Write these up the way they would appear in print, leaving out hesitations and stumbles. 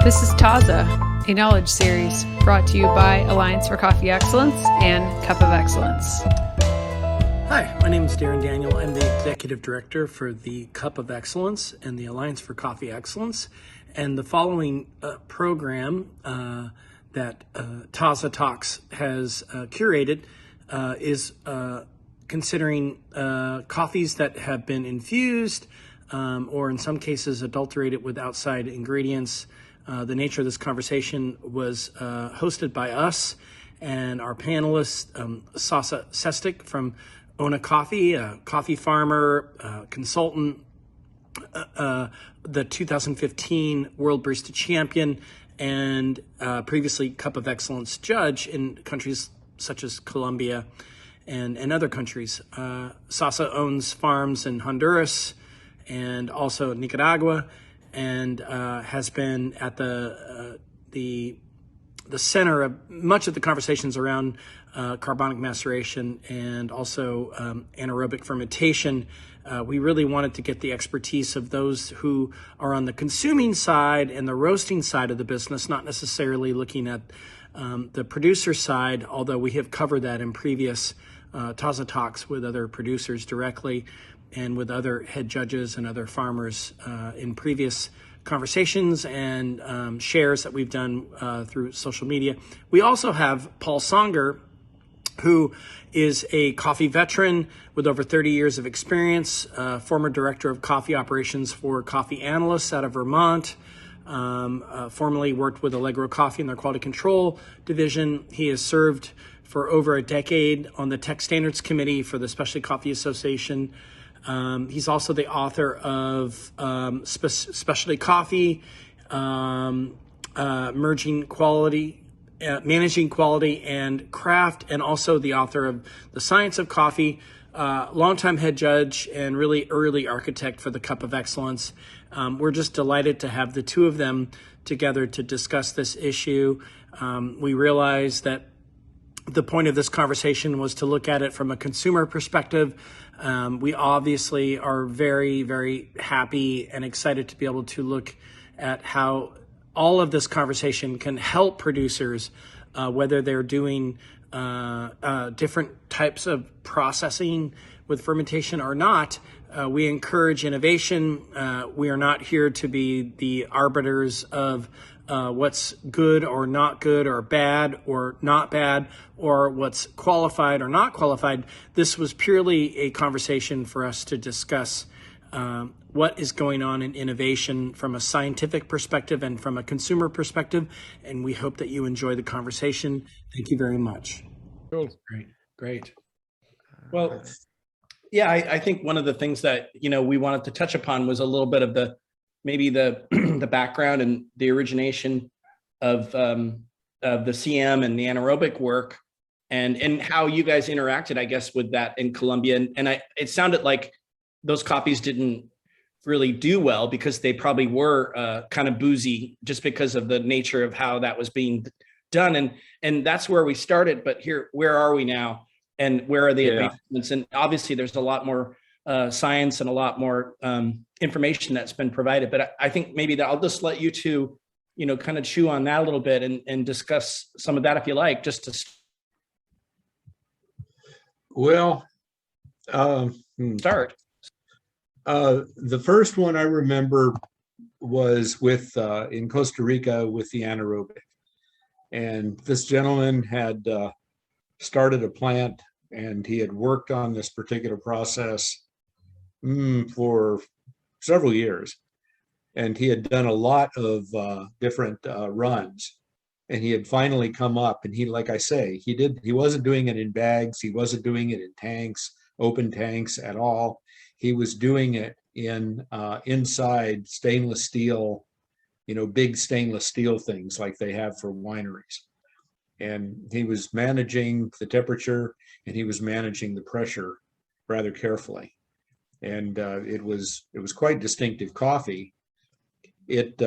This is TAZA, a knowledge series brought to you by Alliance for Coffee Excellence and Cup of Excellence. Hi, my name is Darren Daniel. I'm the Executive Director for the Cup of Excellence and the Alliance for Coffee Excellence. And the following program that TAZA Talks has curated is considering coffees that have been infused or in some cases adulterated with outside ingredients. The nature of this conversation was hosted by us and our panelists, Sasa Sestic from Ona Coffee, a coffee farmer, consultant, the 2015 World Barista Champion, and previously Cup of Excellence judge in countries such as Colombia and other countries. Sasa owns farms in Honduras and also Nicaragua, and has been at the center of much of the conversations around carbonic maceration and also anaerobic fermentation. We really wanted to get the expertise of those who are on the consuming side and the roasting side of the business, not necessarily looking at the producer side, although we have covered that in previous TAZA talks with other producers directly and with other head judges and other farmers in previous conversations and shares that we've done through social media. We also have Paul Songer, who is a coffee veteran with over 30 years of experience, former director of coffee operations for Coffee Analysts out of Vermont, formerly worked with Allegro Coffee in their quality control division. He has served for over a decade on the Tech Standards Committee for the Specialty Coffee Association. He's also the author of Specialty Coffee, Managing Quality and Craft, and also the author of The Science of Coffee, longtime head judge and really early architect for the Cup of Excellence. We're just delighted to have the two of them together to discuss this issue. We realize that the point of this conversation was to look at it from a consumer perspective. We obviously are very, very happy and excited to be able to look at how all of this conversation can help producers, whether they're doing different types of processing with fermentation or not. We encourage innovation. We are not here to be the arbiters of what's good or not good or bad or not bad or what's qualified or not qualified. This was purely a conversation for us to discuss what is going on in innovation from a scientific perspective and from a consumer perspective. And we hope that you enjoy the conversation. Thank you very much. Cool. Great. Well, yeah, I think one of the things that, we wanted to touch upon was a little bit of the the background and the origination of the CM and the anaerobic work and how you guys interacted, I guess, with that in Colombia. And it sounded like those coffees didn't really do well because they probably were kind of boozy just because of the nature of how that was being done. And that's where we started. But where are we now? And where are the advancements? And obviously there's a lot more science and a lot more information that's been provided. But I think maybe that I'll just let you two, kind of chew on that a little bit and discuss some of that if you like, just to start. The first one I remember was with in Costa Rica with the anaerobic. And this gentleman had started a plant and he had worked on this particular process for several years. And he had done a lot of different runs. And he had finally come up and like I say, he wasn't doing it in bags. He wasn't doing it in tanks, open tanks at all. He was doing it in inside stainless steel, big stainless steel things like they have for wineries. And he was managing the temperature and he was managing the pressure rather carefully. And it was quite distinctive coffee. It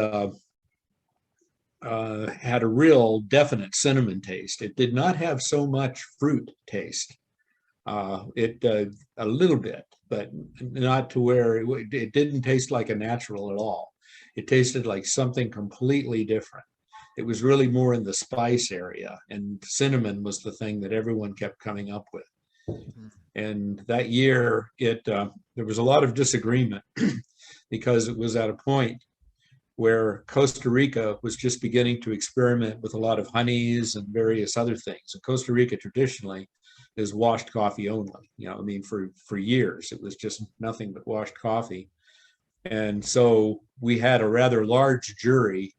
had a real definite cinnamon taste. It did not have so much fruit taste. A little bit, but not to where it didn't taste like a natural at all. It tasted like something completely different. It was really more in the spice area, and cinnamon was the thing that everyone kept coming up with. And that year, there was a lot of disagreement because it was at a point where Costa Rica was just beginning to experiment with a lot of honeys and various other things. And Costa Rica traditionally is washed coffee only. I mean, for years, it was just nothing but washed coffee. And so we had a rather large jury,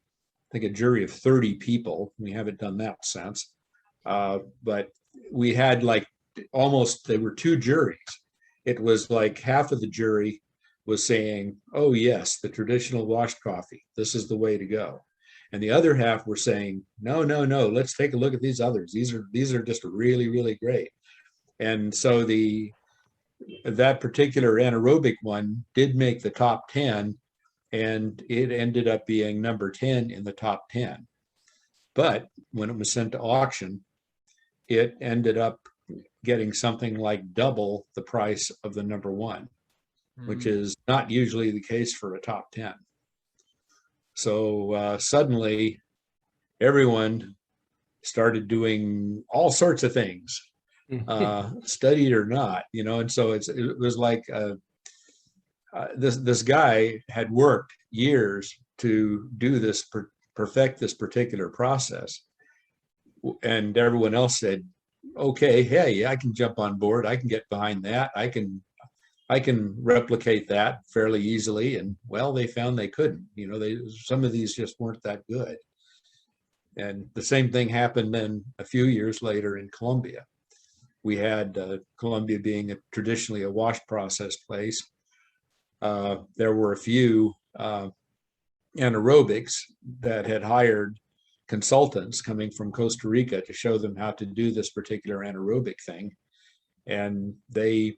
I think a jury of 30 people. We haven't done that since. But we had like there were two juries. It was like half of the jury was saying, oh yes, the traditional washed coffee, this is the way to go. And the other half were saying, no, let's take a look at these others. These are just really, really great. And so that particular anaerobic one did make the top 10, and it ended up being number 10 in the top 10. But when it was sent to auction, it ended up getting something like double the price of the number one, which is not usually the case for a top 10. So suddenly everyone started doing all sorts of things, studied or not, and so it was like this guy had worked years to do this, perfect this particular process. And everyone else said, okay, hey, I can jump on board. I can get behind that. I can replicate that fairly easily. And well, they found they couldn't. Some of these just weren't that good. And the same thing happened then a few years later in Colombia. We had Colombia being traditionally a wash process place. There were a few anaerobics that had hired consultants coming from Costa Rica to show them how to do this particular anaerobic thing. And they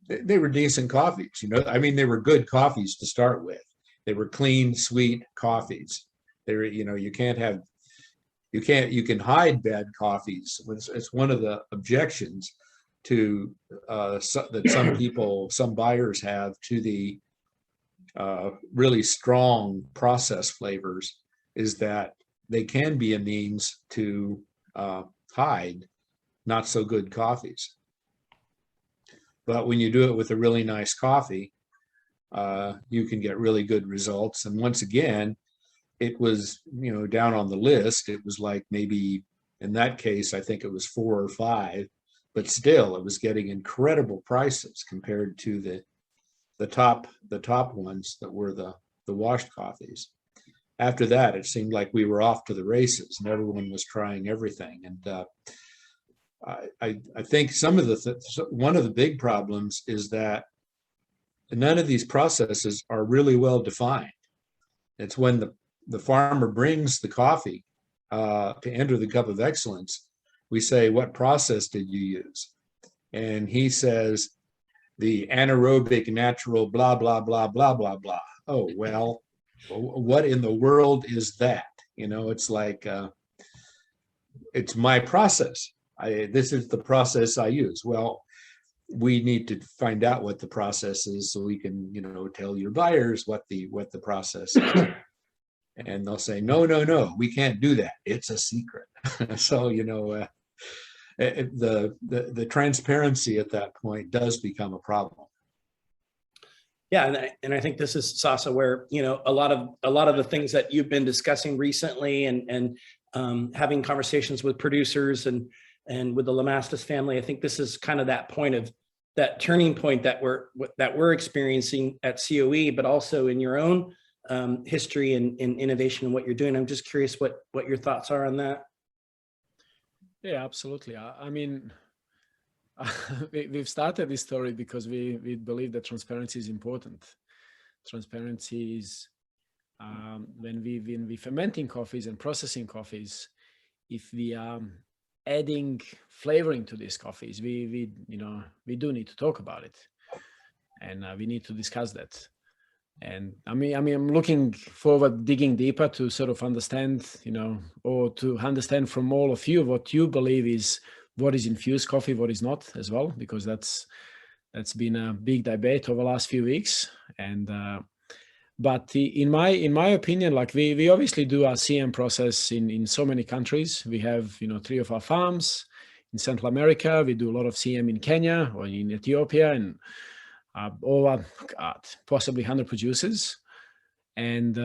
were decent coffees, I mean, they were good coffees to start with. They were clean, sweet coffees. They were, you can hide bad coffees. It's one of the objections to that some buyers have to the really strong process flavors, is that they can be a means to hide not so good coffees. But when you do it with a really nice coffee, you can get really good results. And once again, it was, down on the list. It was like maybe in that case, I think it was 4 or 5, but still it was getting incredible prices compared to the top ones that were the washed coffees. After that, it seemed like we were off to the races and everyone was trying everything. And I think one of the big problems is that none of these processes are really well defined. It's when the farmer brings the coffee to enter the Cup of Excellence, we say, what process did you use? And he says, the anaerobic natural blah, blah, blah, blah, blah, blah. Oh, well, what in the world is that? It's like, it's my process. This is the process I use. Well, we need to find out what the process is so we can, tell your buyers what the process is. And they'll say, no, we can't do that. It's a secret. So, the transparency at that point does become a problem. Yeah, and I think this is, Sasa, where a lot of the things that you've been discussing recently, and having conversations with producers and with the Lamastus family. I think this is kind of that turning point that we're experiencing at COE, but also in your own history and innovation and what you're doing. I'm just curious what your thoughts are on that. Yeah, absolutely. I mean, we've started this story because we believe that transparency is important. Transparency is when we fermenting coffees and processing coffees. If we are adding flavoring to these coffees, we do need to talk about it, and we need to discuss that. And I mean, I'm looking forward, digging deeper to sort of understand, or to understand from all of you what you believe is what is infused coffee, what is not as well, because that's been a big debate over the last few weeks. And But in my opinion, like we obviously do our CM process in so many countries. We have 3 of our farms in Central America. We do a lot of CM in Kenya or in Ethiopia, and over possibly 100 producers. And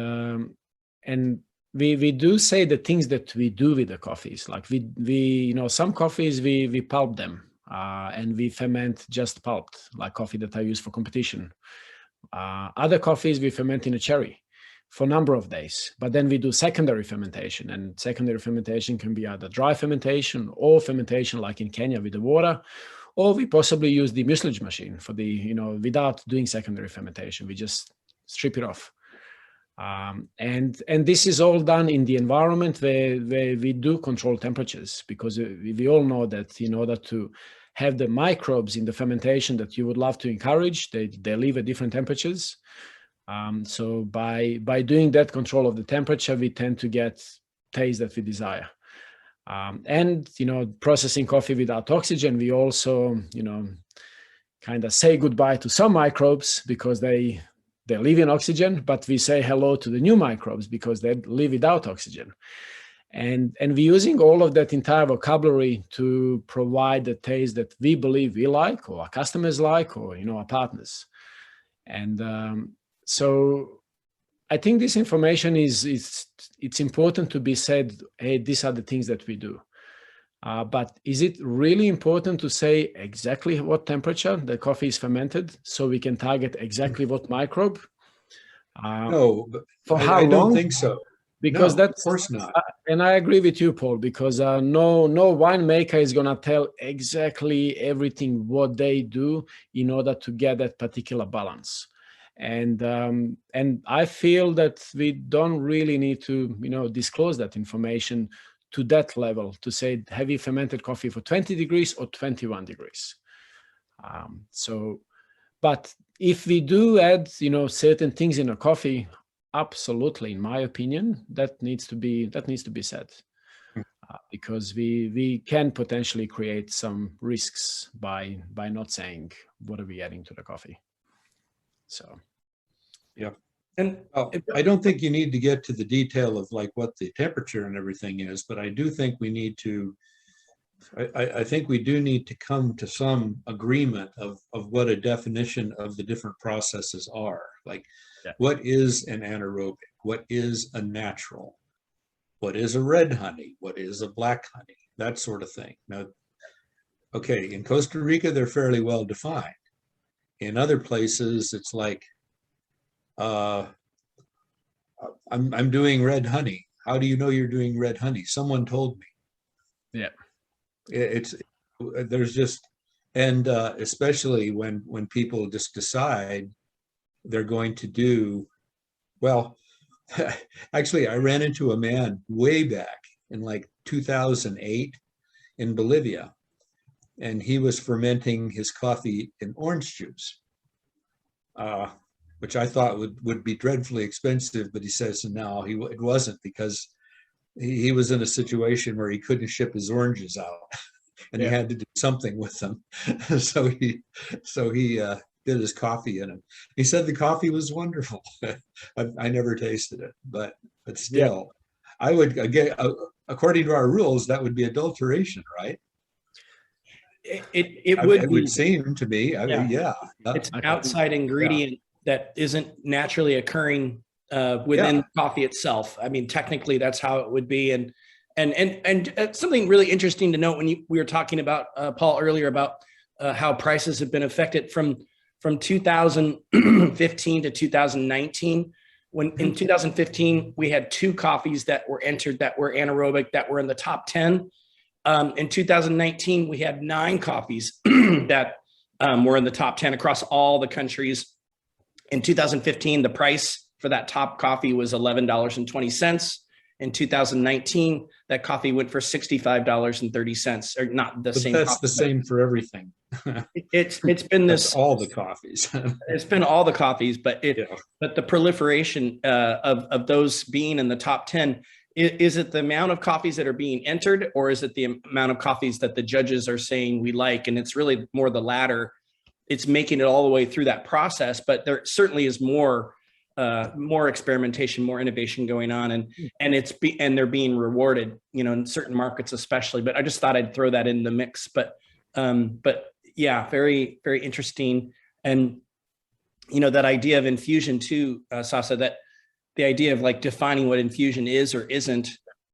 we do say the things that we do with the coffees. Like we some coffees we pulp them and we ferment just pulped, like coffee that I use for competition. Other coffees we ferment in a cherry for a number of days, but then we do secondary fermentation, and secondary fermentation can be either dry fermentation or fermentation like in Kenya with the water, or we possibly use the mucilage machine for the, without doing secondary fermentation, we just strip it off. And this is all done in the environment where we do control temperatures, because we all know that in order to have the microbes in the fermentation that you would love to encourage, they live at different temperatures. So by doing that control of the temperature, we tend to get taste that we desire. And processing coffee without oxygen, we also kind of say goodbye to some microbes because they live in oxygen, but we say hello to the new microbes because they live without oxygen. And we're using all of that entire vocabulary to provide the taste that we believe we like, or our customers like, or our partners. And so I think this information it's important to be said, hey, these are the things that we do. But is it really important to say exactly what temperature the coffee is fermented so we can target exactly what microbe? No, but for how I long? don't think so. Because No, that's, of course not. And I agree with you, Paul, because no winemaker is going to tell exactly everything what they do in order to get that particular balance. And I feel that we don't really need to, disclose that information to that level to say, have you fermented coffee for 20 degrees or 21 degrees? But if we do add, certain things in a coffee, absolutely, in my opinion, that needs to be said, because we can potentially create some risks by not saying what are we adding to the coffee. So, yeah. And I don't think you need to get to the detail of like what the temperature and everything is, but I do think we need to. I think we do need to come to some agreement of what a definition of the different processes are. Like, what is an anaerobic? What is a natural? What is a red honey? What is a black honey? That sort of thing. Now, okay, in Costa Rica, they're fairly well defined. In other places, it's like, I'm doing red honey. How do you know you're doing red honey? Someone told me. Yeah. There's just, and especially when people just decide they're going to do, well, actually, I ran into a man way back in like 2008 in Bolivia, and he was fermenting his coffee in orange juice, which I thought would be dreadfully expensive, but he says no, it wasn't, because he was in a situation where he couldn't ship his oranges out, and he had to do something with them. so he did his coffee in them. He said the coffee was wonderful. I never tasted it, but still, I would, again, according to our rules, that would be adulteration, right? It would seem to me. I mean, it's an outside ingredient that isn't naturally occurring within coffee itself. I mean, technically, that's how it would be. And something really interesting to note when we were talking about Paul earlier about how prices have been affected from 2015 to 2019. When in 2015 we had 2 coffees that were entered that were anaerobic that were in the top 10. In 2019 we had 9 coffees that were in the top 10 across all the countries. In 2015, the price for that top coffee was $11.20. In 2019, that coffee went for $65.30, or not the same. That's the same for everything. It's been this all the coffees. It's been all the coffees, but the proliferation of those being in the top 10, is it the amount of coffees that are being entered, or is it the amount of coffees that the judges are saying we like? And it's really more the latter. It's making it all the way through that process, but there certainly is more more experimentation, more innovation going on, and they're being rewarded, in certain markets especially. But I just thought I'd throw that in the mix. But yeah, very, very interesting. And that idea of infusion too, Sasa, that the idea of like defining what infusion is or isn't,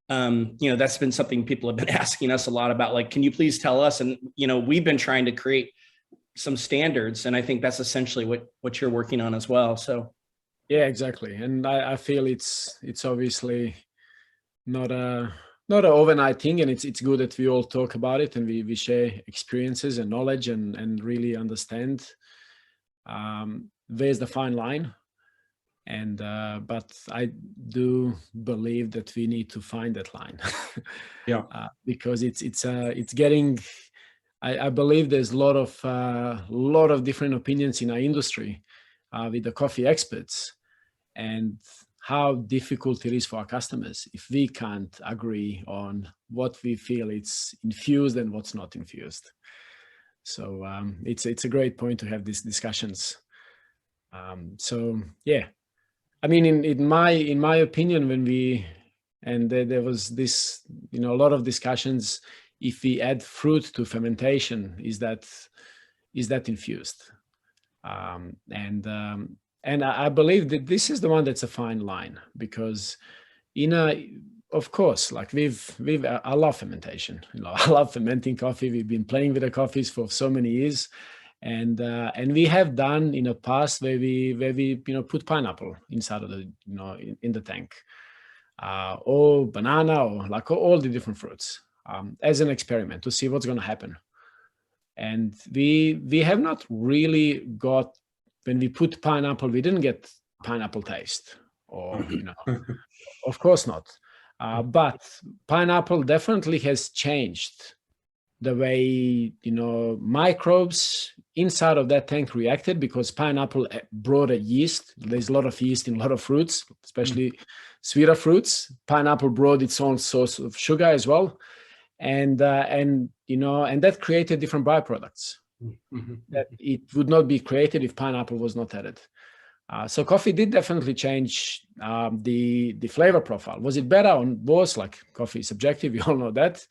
that's been something people have been asking us a lot about, like, can you please tell us? And, we've been trying to create some standards, and I think that's essentially what you're working on as well. So. Yeah, exactly. And I feel it's obviously not an overnight thing, and it's good that we all talk about it and we share experiences and knowledge and really understand there's the fine line. And but I do believe that we need to find that line. Yeah. Because it's getting, I believe there's a lot of different opinions in our industry with the coffee experts, and how difficult it is for our customers if we can't agree on what we feel it's infused and what's not infused. So it's a great point to have these discussions. So yeah, I mean, in my opinion, there was this, a lot of discussions, if we add fruit to fermentation, is that infused? And I believe that this is the one that's a fine line, because of course, like I love fermentation. I love fermenting coffee. We've been playing with the coffees for so many years, and we have done in the past where we put pineapple inside of the in the tank, or banana, or like all the different fruits, as an experiment to see what's going to happen. And we have not really got, when we put pineapple, we didn't get pineapple taste, or of course not. But pineapple definitely has changed the way microbes inside of that tank reacted, because pineapple brought a yeast. There's a lot of yeast in a lot of fruits, especially sweeter fruits. Pineapple brought its own source of sugar as well, and that created different byproducts that it would not be created if pineapple was not added. So coffee did definitely change the flavor profile. Was it better or worse? Like, coffee is subjective, we all know that.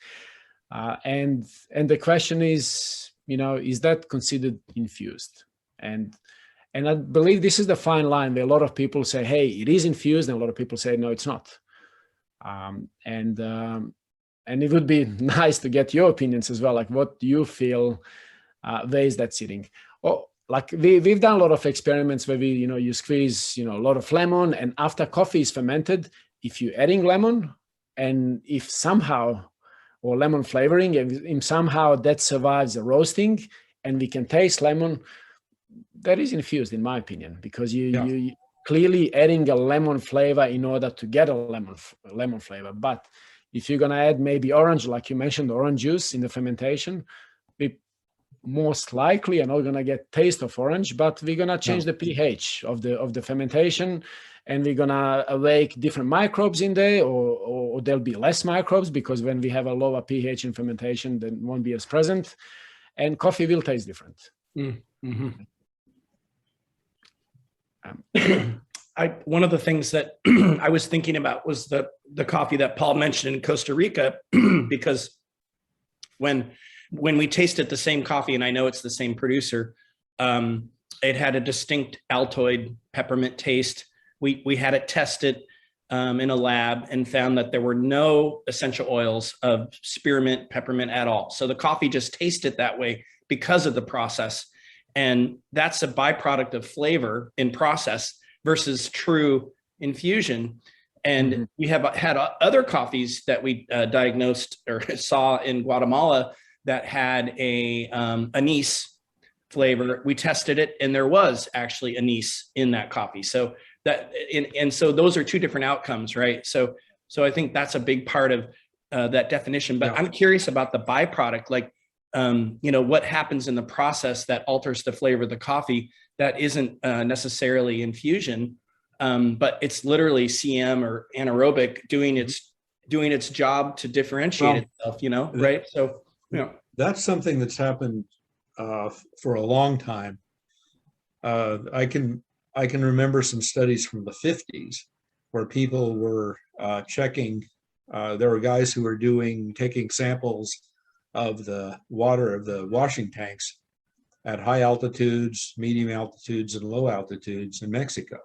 And the question is, is that considered infused? And I believe this is the fine line where a lot of people say, hey, it is infused, and a lot of people say, no, it's not. And it would be nice to get your opinions as well. Like, what do you feel? Where is that sitting? Oh, like we've done a lot of experiments where you squeeze a lot of lemon, and after coffee is fermented, if you're adding lemon, and if somehow, or lemon flavoring, and somehow that survives the roasting and we can taste lemon, that is infused, in my opinion, because you clearly adding a lemon flavor in order to get a lemon flavor. But if you're going to add maybe orange, like you mentioned, orange juice in the fermentation, we most likely are not going to get taste of orange, but we're going to change the pH of the fermentation, and we're going to awake different microbes in there, or there'll be less microbes, because when we have a lower pH in fermentation, then won't be as present, and coffee will taste different. One of the things that I was thinking about was the coffee that Paul mentioned in Costa Rica, because when we tasted the same coffee, and I know it's the same producer, it had a distinct Altoid peppermint taste. We had it tested in a lab and found that there were no essential oils of spearmint, peppermint at all. So the coffee just tasted that way because of the process. And that's a byproduct of flavor in process versus true infusion. And we have had other coffees that we diagnosed or saw in Guatemala that had a anise flavor. We tested it, and there was actually anise in that coffee. So so those are two different outcomes, right? So I think that's a big part of that definition. But I'm curious about the byproduct, like what happens in the process that alters the flavor of the coffee that isn't necessarily infusion, but it's literally CM or anaerobic doing its job to differentiate itself, right? So that's something that's happened for a long time. I can I can remember some studies from the 50s where people were checking. There were guys who were taking samples of the water of the washing tanks at high altitudes, medium altitudes, and low altitudes in Mexico.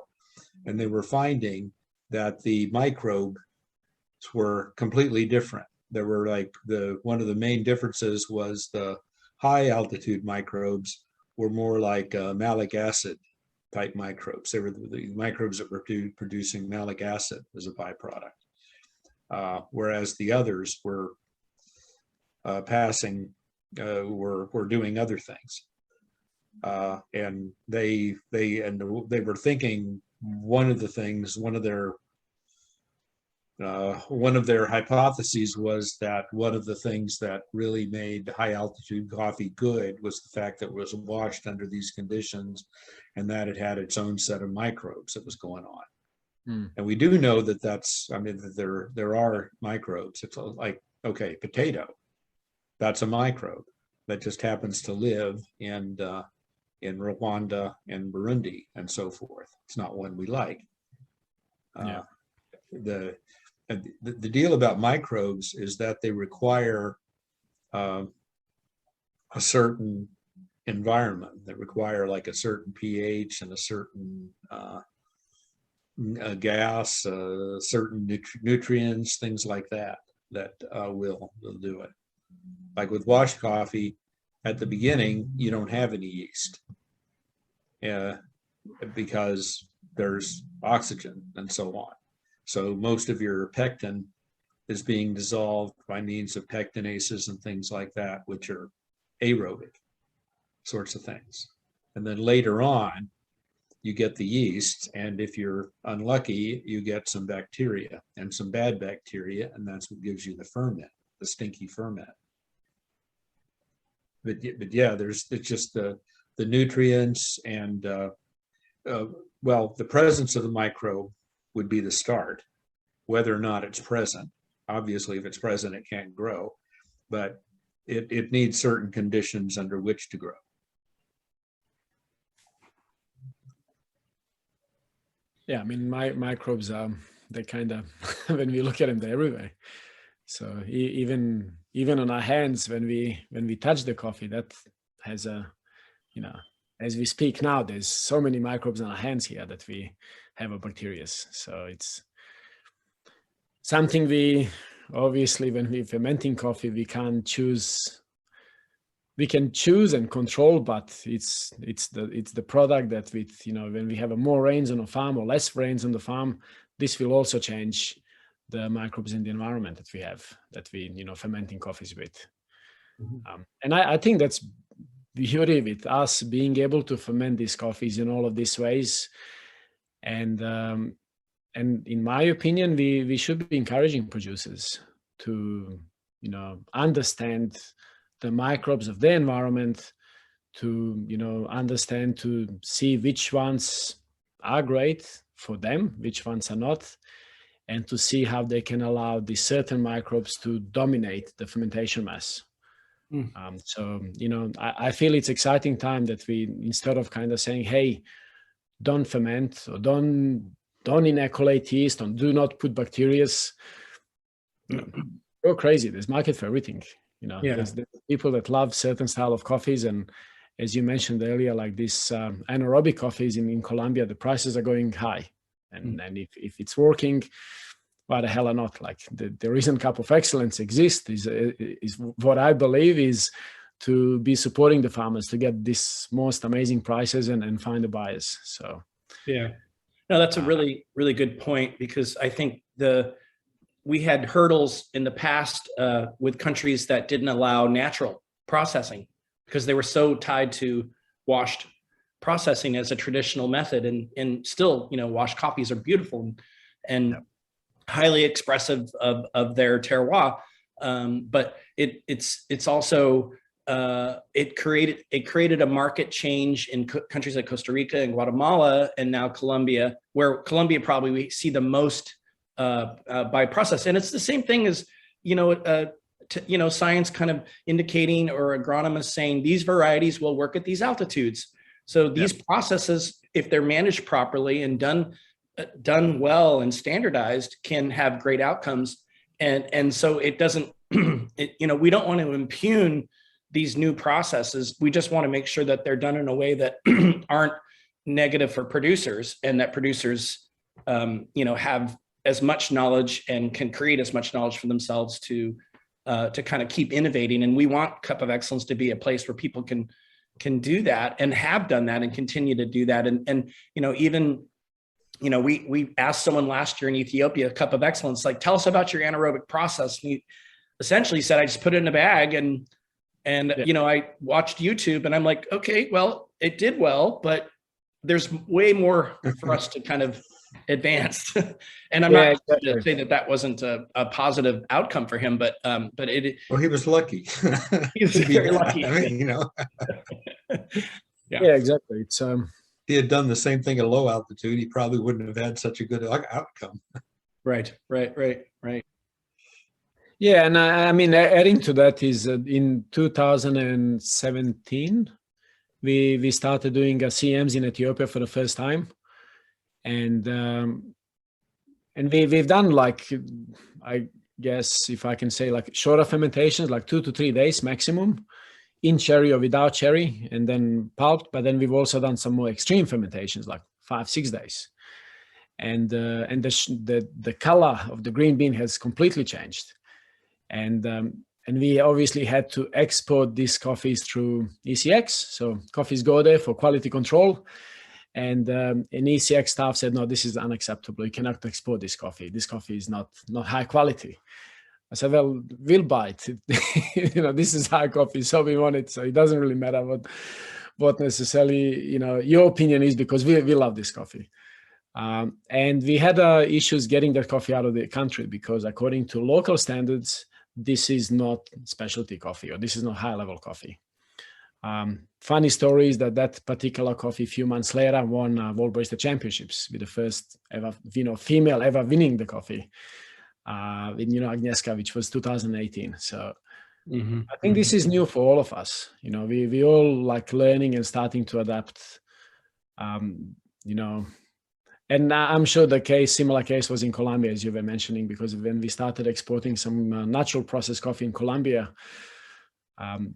And they were finding that the microbes were completely different. There were one of the main differences was the high altitude microbes were more like malic acid type microbes. They were the microbes that were producing malic acid as a byproduct, whereas the others were were doing other things. And they were thinking one of their hypotheses was that one of the things that really made high altitude coffee good was the fact that it was washed under these conditions and that it had its own set of microbes that was going on. And we do know that that there are microbes. It's like, okay, potato, that's a microbe that just happens to live in Rwanda and Burundi and so forth. It's not one we like. The deal about microbes is that they require a certain environment. They require like a certain pH and a certain gas, certain nutrients, things like that will do it. Like with washed coffee, at the beginning, you don't have any yeast because there's oxygen and so on. So most of your pectin is being dissolved by means of pectinases and things like that, which are aerobic sorts of things. And then later on, you get the yeast, and if you're unlucky, you get some bacteria and some bad bacteria, and that's what gives you the ferment, the stinky ferment. But yeah, it's just the nutrients and the presence of the microbe would be the start, whether or not it's present. Obviously, if it's present, it can't grow, but it needs certain conditions under which to grow. Yeah, I mean, microbes, they kind of, when we look at them, they're everywhere. So even on our hands, when we touch the coffee, that has as we speak now, there's so many microbes on our hands here that we have a bacteria. So it's something we obviously, when we're fermenting coffee, we can't choose. We can choose and control, but it's the product that when we have more rains on a farm or less rains on the farm, this will also change the microbes in the environment that we have, that we fermenting coffees with. And I think that's beauty with us being able to ferment these coffees in all of these ways. And in my opinion, we should be encouraging producers to understand the microbes of their environment, to understand, to see which ones are great for them, which ones are not, and to see how they can allow these certain microbes to dominate the fermentation mass. So I feel it's exciting time that we, instead of kind of saying, hey, don't ferment or don't inoculate yeast, and do not put bacteria, go crazy. There's market for everything. There's people that love certain style of coffees, and as you mentioned earlier, like this anaerobic coffees in Colombia, the prices are going high, and if it's working, why the hell are not? Like the reason Cup of Excellence exists is what I believe is to be supporting the farmers to get this most amazing prices and find the buyers. So yeah, no, that's a really, really good point, because I think we had hurdles in the past with countries that didn't allow natural processing because they were so tied to washed processing as a traditional method, and still, washed coffees are beautiful and highly expressive of their terroir. But it's also it created a market change in countries like Costa Rica and Guatemala, and now Colombia, where Colombia probably we see the most by process. And it's the same thing as science kind of indicating, or agronomists saying these varieties will work at these altitudes. So these processes, if they're managed properly and done well and standardized, can have great outcomes. And so it doesn't, we don't want to impugn these new processes. We just want to make sure that they're done in a way that aren't negative for producers, and that producers, have as much knowledge and can create as much knowledge for themselves to kind of keep innovating. And we want Cup of Excellence to be a place where people can do that and have done that and continue to do that. And we asked someone last year in Ethiopia, Cup of Excellence, like, tell us about your anaerobic process. And he essentially said, I just put it in a bag and I watched YouTube, and I'm like, okay, well, it did well, but there's way more for us to kind of advance. And I'm not to say that wasn't a positive outcome for him, but it. Well, he was lucky. He was very lucky. I mean, Yeah, exactly. It's he had done the same thing at low altitude, he probably wouldn't have had such a good outcome. Right. Yeah, and I mean, adding to that is in 2017, we started doing CMs in Ethiopia for the first time, and we've done, like, I guess if I can say, like, shorter fermentations, like 2 to 3 days maximum, in cherry or without cherry, and then pulped. But then we've also done some more extreme fermentations, like 5-6 days, and the color of the green bean has completely changed. And we obviously had to export these coffees through ECX. So coffees go there for quality control. And ECX staff said, no, this is unacceptable. You cannot export this coffee. This coffee is not high quality. I said, well, we'll buy it. This is high coffee, so we want it. So it doesn't really matter what necessarily, your opinion is, because we love this coffee. And we had issues getting that coffee out of the country, because according to local standards, this is not specialty coffee, or this is not high-level coffee. Funny story is that particular coffee, a few months later, won World Barista Championships with the first ever, female ever winning the coffee, with Agnieszka, which was 2018. So I think this is new for all of us. We all like learning and starting to adapt. And I'm sure similar case was in Colombia, as you were mentioning, because when we started exporting some natural processed coffee in Colombia,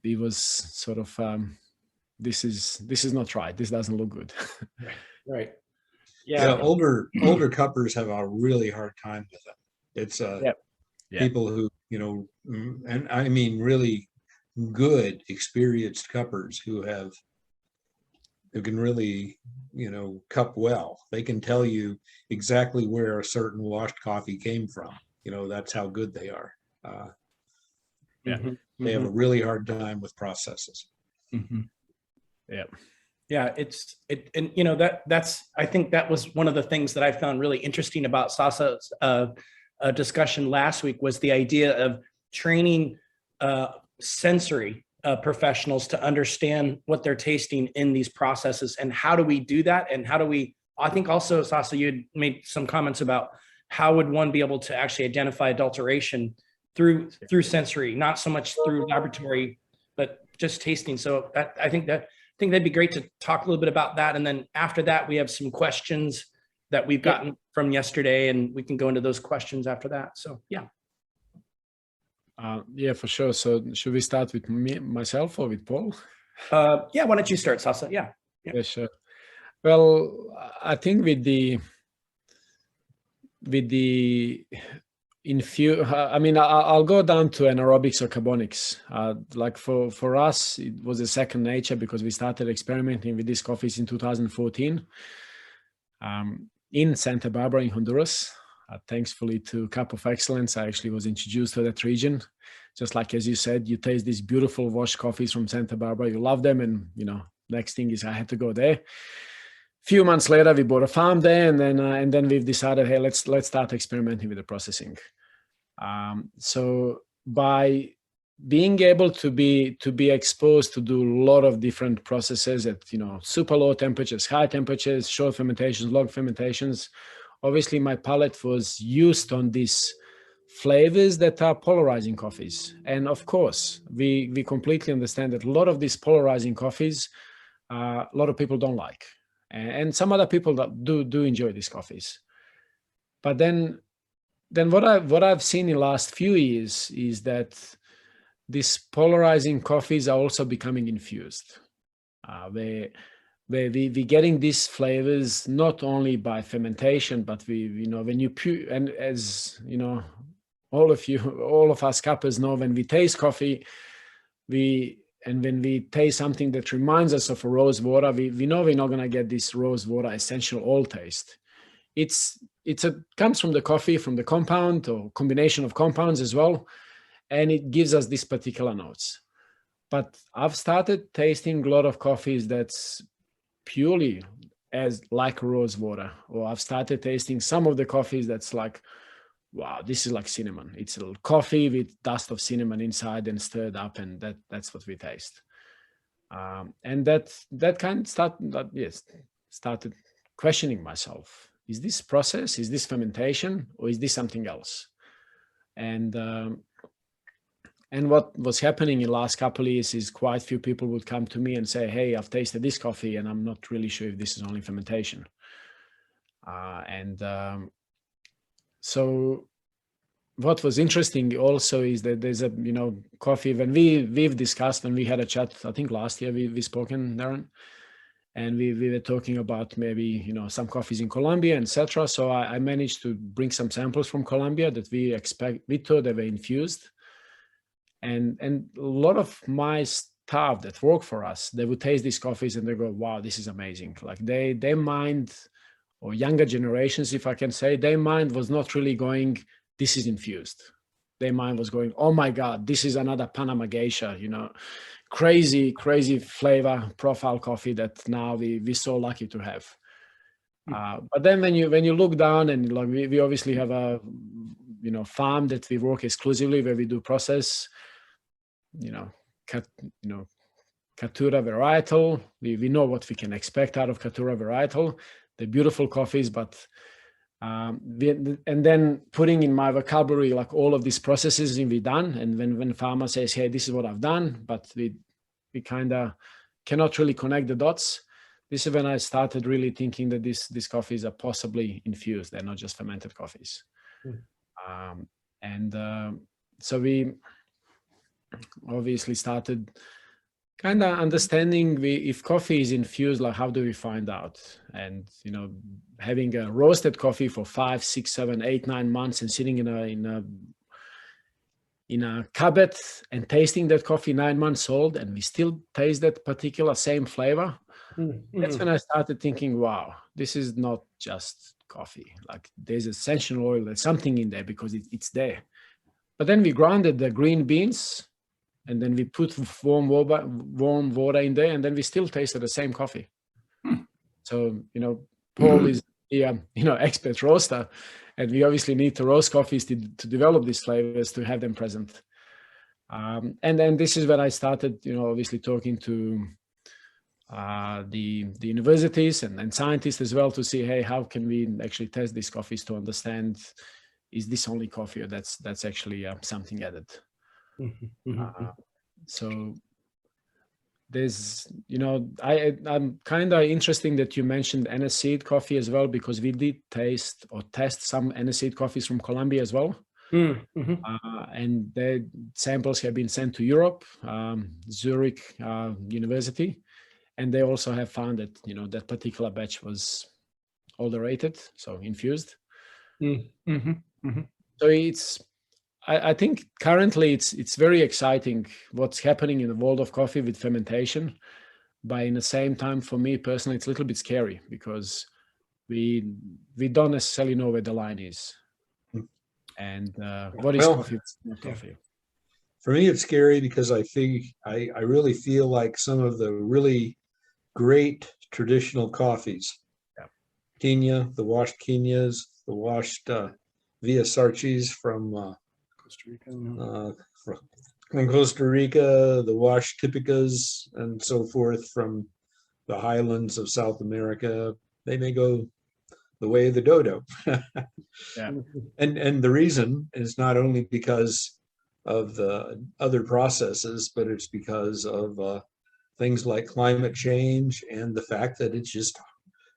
it was sort of, this is not right. This doesn't look good. Right. Yeah. Older cuppers have a really hard time with it. It's people who, and I mean really good, experienced cuppers who can really, cup well. They can tell you exactly where a certain washed coffee came from. That's how good they are. They have a really hard time with processes. Yeah, that's I think that was one of the things that I found really interesting about Sasa's discussion last week, was the idea of training sensory professionals to understand what they're tasting in these processes, and how do we do that, and I think also, Sasa, you had made some comments about how would one be able to actually identify adulteration through sensory, not so much through laboratory, but just tasting. So I think that'd be great to talk a little bit about that. And then after that, we have some questions that we've gotten from yesterday, and we can go into those questions after that. So yeah. Yeah, for sure. So should we start with myself or with Paul? Yeah, why don't you start, Sasa? Yeah, sure. Well, I think with the I'll go down to anaerobics or carbonics. Like for us, it was a second nature, because we started experimenting with these coffees in 2014 in Santa Barbara in Honduras. Thankfully to Cup of Excellence, I actually was introduced to that region. Just like, as you said, you taste these beautiful washed coffees from Santa Barbara, you love them, and next thing is I had to go there. Few months later, we bought a farm there, and then we've decided, hey, let's start experimenting with the processing. So by being able to be exposed to do a lot of different processes at super low temperatures, high temperatures, short fermentations, long fermentations, obviously my palate was used on these flavors that are polarizing coffees. And of course, we completely understand that a lot of these polarizing coffees a lot of people don't like, and some other people that do enjoy these coffees. But then what I've seen in the last few years is that these polarizing coffees are also becoming infused. We're getting these flavors not only by fermentation, but when you and as you know, all of us cuppers know, when we taste coffee, when we taste something that reminds us of a rose water, we know we're not going to get this rose water essential oil taste. It comes from the coffee, from the compound or combination of compounds as well, and it gives us these particular notes. But I've started tasting a lot of coffees that's purely as like rose water, or I've started tasting some of the coffees that's like, wow, this is like cinnamon. It's a little coffee with dust of cinnamon inside and stirred up, and that's what we taste. And that kind of started questioning myself. Is this process? Is this fermentation? Or is this something else? And what was happening in the last couple of years is quite a few people would come to me and say, hey, I've tasted this coffee and I'm not really sure if this is only fermentation. So what was interesting also is that there's a, coffee, when we've discussed, when we had a chat, I think last year we spoken, Darren, and we were talking about maybe, some coffees in Colombia, etc. So I managed to bring some samples from Colombia that we thought they were infused. And a lot of my staff that work for us, they would taste these coffees and they go, wow, this is amazing. Like their mind, or younger generations, if I can say, their mind was not really going, this is infused. Their mind was going, oh my God, this is another Panama Geisha, crazy flavor profile coffee that now we're so lucky to have. But then when you look down, and like we obviously have a farm that we work exclusively where we do process, Caturra varietal. We know what we can expect out of Caturra varietal. They're beautiful coffees, but and then putting in my vocabulary like all of these processes we've done, and when farmer says, hey, this is what I've done, but we kind of cannot really connect the dots. This is when I started really thinking that these coffees are possibly infused. They're not just fermented coffees. So we obviously started kind of understanding if coffee is infused, like how do we find out? And having a roasted coffee for 5, 6, 7, 8, 9 months and sitting in a cupboard and tasting that coffee 9 months old, and we still taste that particular same flavor. That's when I started thinking, wow, this is not just coffee. Like there's essential oil, there's something in there because it's there. But then we grounded the green beans, and then we put warm water in there, and then we still tasted the same coffee. So, Paul is the expert roaster, and we obviously need to roast coffees to develop these flavors, to have them present. And then this is when I started, obviously talking to the universities and scientists as well to see, hey, how can we actually test these coffees to understand, is this only coffee or that's actually something added? So there's, I'm kind of interesting that you mentioned aniseed coffee as well, because we did taste or test some aniseed coffees from Colombia as well. And the samples have been sent to Europe, Zurich University, and they also have found that, that particular batch was adulterated, so infused. So I think currently it's very exciting what's happening in the world of coffee with fermentation. But in the same time, for me personally, it's a little bit scary because we don't necessarily know where the line is. And what is coffee? It's not coffee. For me, it's scary because I really feel like some of the really great traditional coffees, Quina, the washed Quinas, the washed Via Sarchis from Costa Rica, the washed Typicas and so forth from the highlands of South America, they may go the way of the dodo. And the reason is not only because of the other processes, but it's because of things like climate change and the fact that it's just,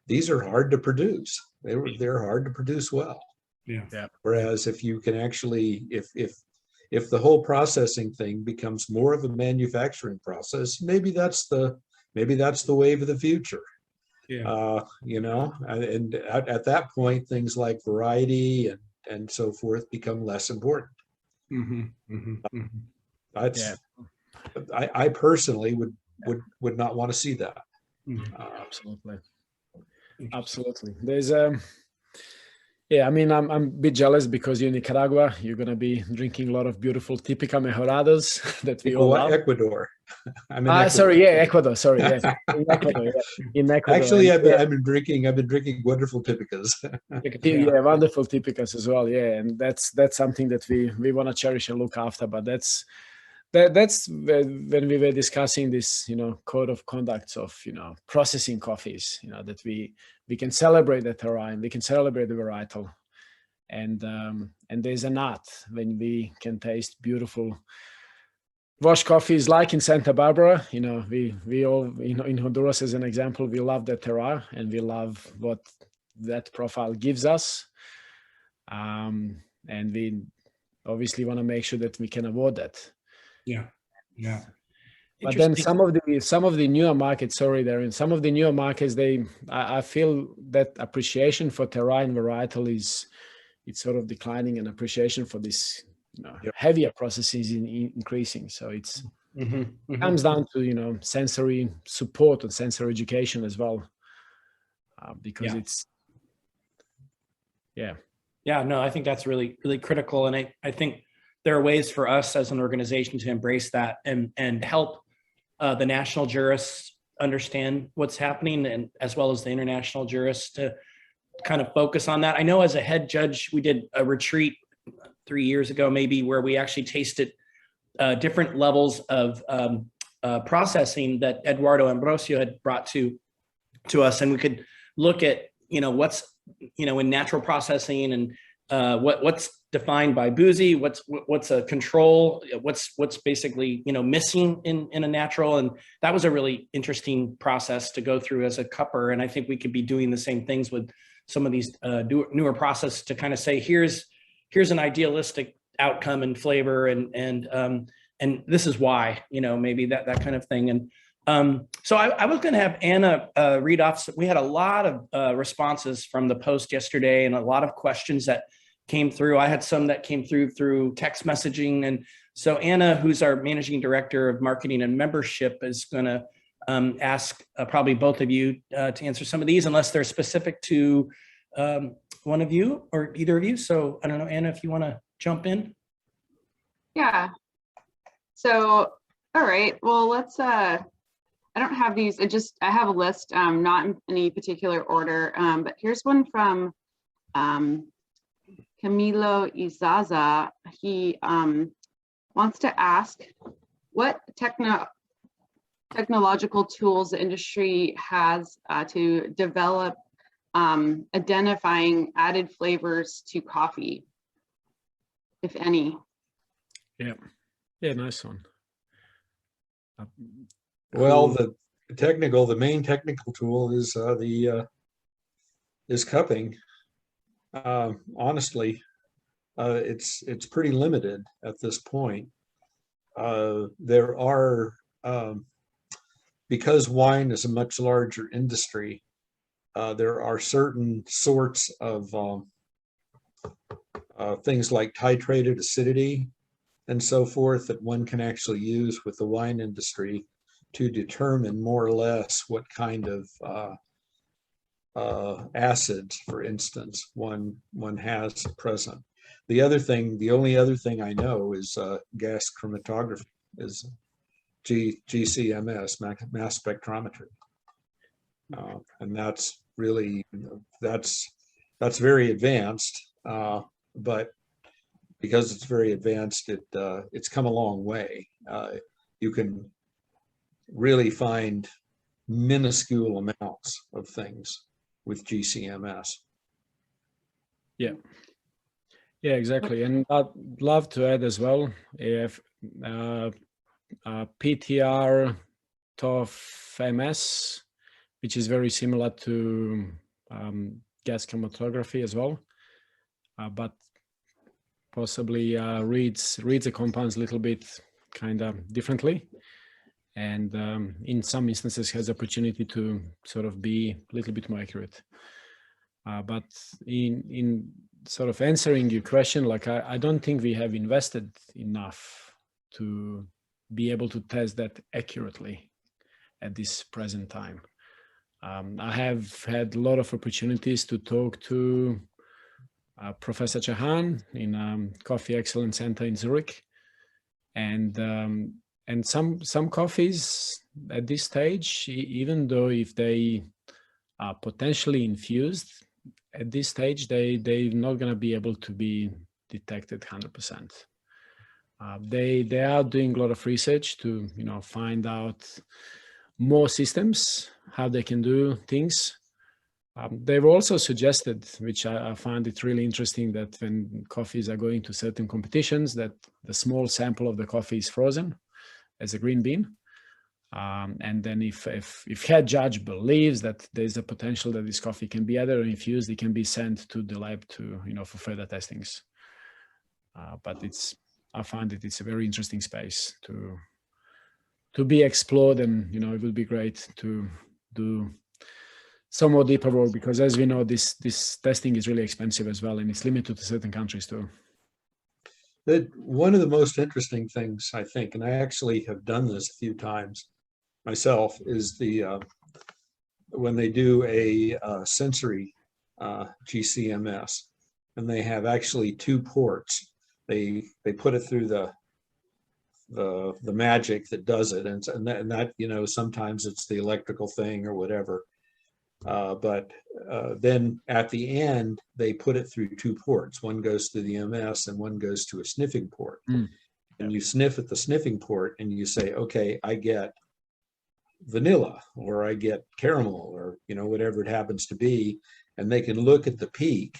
these are hard to produce. They're hard to produce well. Yeah. Yeah. Whereas if you can actually, if the whole processing thing becomes more of a manufacturing process, maybe that's the wave of the future. Yeah. You know, and at that point, things like variety and so forth become less important. Mm-hmm. Mm-hmm. Mm-hmm. That's, Yeah. I personally would not want to see that. Absolutely. Absolutely. There's yeah, I mean, I'm a bit jealous because you're in Nicaragua. You're going to be drinking a lot of beautiful Típica Mejorados that we all love. Ecuador. I'm in Ecuador. Sorry, yeah, Ecuador. Sorry, yes, in Ecuador. Yeah. In Ecuador. Actually, and, I've been drinking wonderful Típicas. yeah, wonderful Típicas as well. Yeah, and that's something that we want to cherish and look after. But that's when we were discussing this, you know, code of conduct of, you know, processing coffees, you know, that we can celebrate the terroir, we can celebrate the varietal, and there's an art when we can taste beautiful wash coffees like in Santa Barbara. You know, we all, you know, in Honduras as an example, we love the terroir and we love what that profile gives us, and we obviously want to make sure that we can avoid that. Yeah. Yeah. But then some of the newer markets, sorry, there in some of the newer markets, I feel that appreciation for terroir and varietal it's sort of declining, and appreciation for this, you know, heavier processes increasing. So it's comes down to, you know, sensory support and sensory education as well, because it's no, I think that's really, really critical, and I think there are ways for us as an organization to embrace that and help the national jurists understand what's happening, and as well as the international jurists to kind of focus on that. I know as a head judge, we did a retreat 3 years ago, maybe, where we actually tasted different levels of processing that Eduardo Ambrosio had brought to us. And we could look at, you know, what's, you know, in natural processing, and what's defined by boozy, what's a control, what's basically, you know, missing in a natural. And that was a really interesting process to go through as a cupper. And I think we could be doing the same things with some of these newer processes to kind of say, here's an idealistic outcome and flavor, and this is why, you know, maybe that kind of thing. And so I was going to have Anna read off. We had a lot of responses from the post yesterday, and a lot of questions that came through. I had some that came through text messaging. And so Anna, who's our managing director of marketing and membership, is going to ask probably both of you to answer some of these, unless they're specific to one of you or either of you. So I don't know, Anna, if you want to jump in. Yeah. So, all right, well, let's, I don't have these, I have a list, not in any particular order, but here's one from Camilo Izaza. He wants to ask what technological tools the industry has to develop identifying added flavors to coffee, if any. yeah, nice one. Well, the main technical tool is cupping. Honestly, it's pretty limited at this point. There are, because wine is a much larger industry, there are certain sorts of things like titrated acidity and so forth that one can actually use with the wine industry to determine more or less what kind of acids, for instance, one has present. The only other thing I know is gas chromatography, is GCMS, mass spectrometry, and that's really that's very advanced. But because it's very advanced, it's come a long way. You can really find minuscule amounts of things with GCMS. Yeah, exactly. And I'd love to add as well, if PTR of MS, which is very similar to gas chromatography as well, but possibly reads the compounds a little bit kind of differently, and in some instances has opportunity to sort of be a little bit more accurate. But in sort of answering your question, like I don't think we have invested enough to be able to test that accurately at this present time. I have had a lot of opportunities to talk to Professor Chahan in Coffee Excellence Center in Zurich, and some coffees at this stage, even though if they are potentially infused, at this stage they're not going to be able to be detected 100%. They are doing a lot of research to find out more systems, how they can do things. They've also suggested, which I find it really interesting, that when coffees are going to certain competitions, that the small sample of the coffee is frozen as a green bean. And then if head judge believes that there's a potential that this coffee can be either infused, it can be sent to the lab to, for further testings. But I find it's a very interesting space to be explored, and it would be great to do some more deeper work, because as we know, this testing is really expensive as well, and it's limited to certain countries too. One of the most interesting things, I think, and I actually have done this a few times myself, is when they do a sensory GCMS, and they have actually 2 ports. They put it through the magic that does it, and that sometimes it's the electrical thing or whatever. But then at the end, they put it through 2 ports. One goes to the MS and one goes to a sniffing port. And you sniff at the sniffing port and you say, okay, I get vanilla, or I get caramel, or whatever it happens to be. And they can look at the peak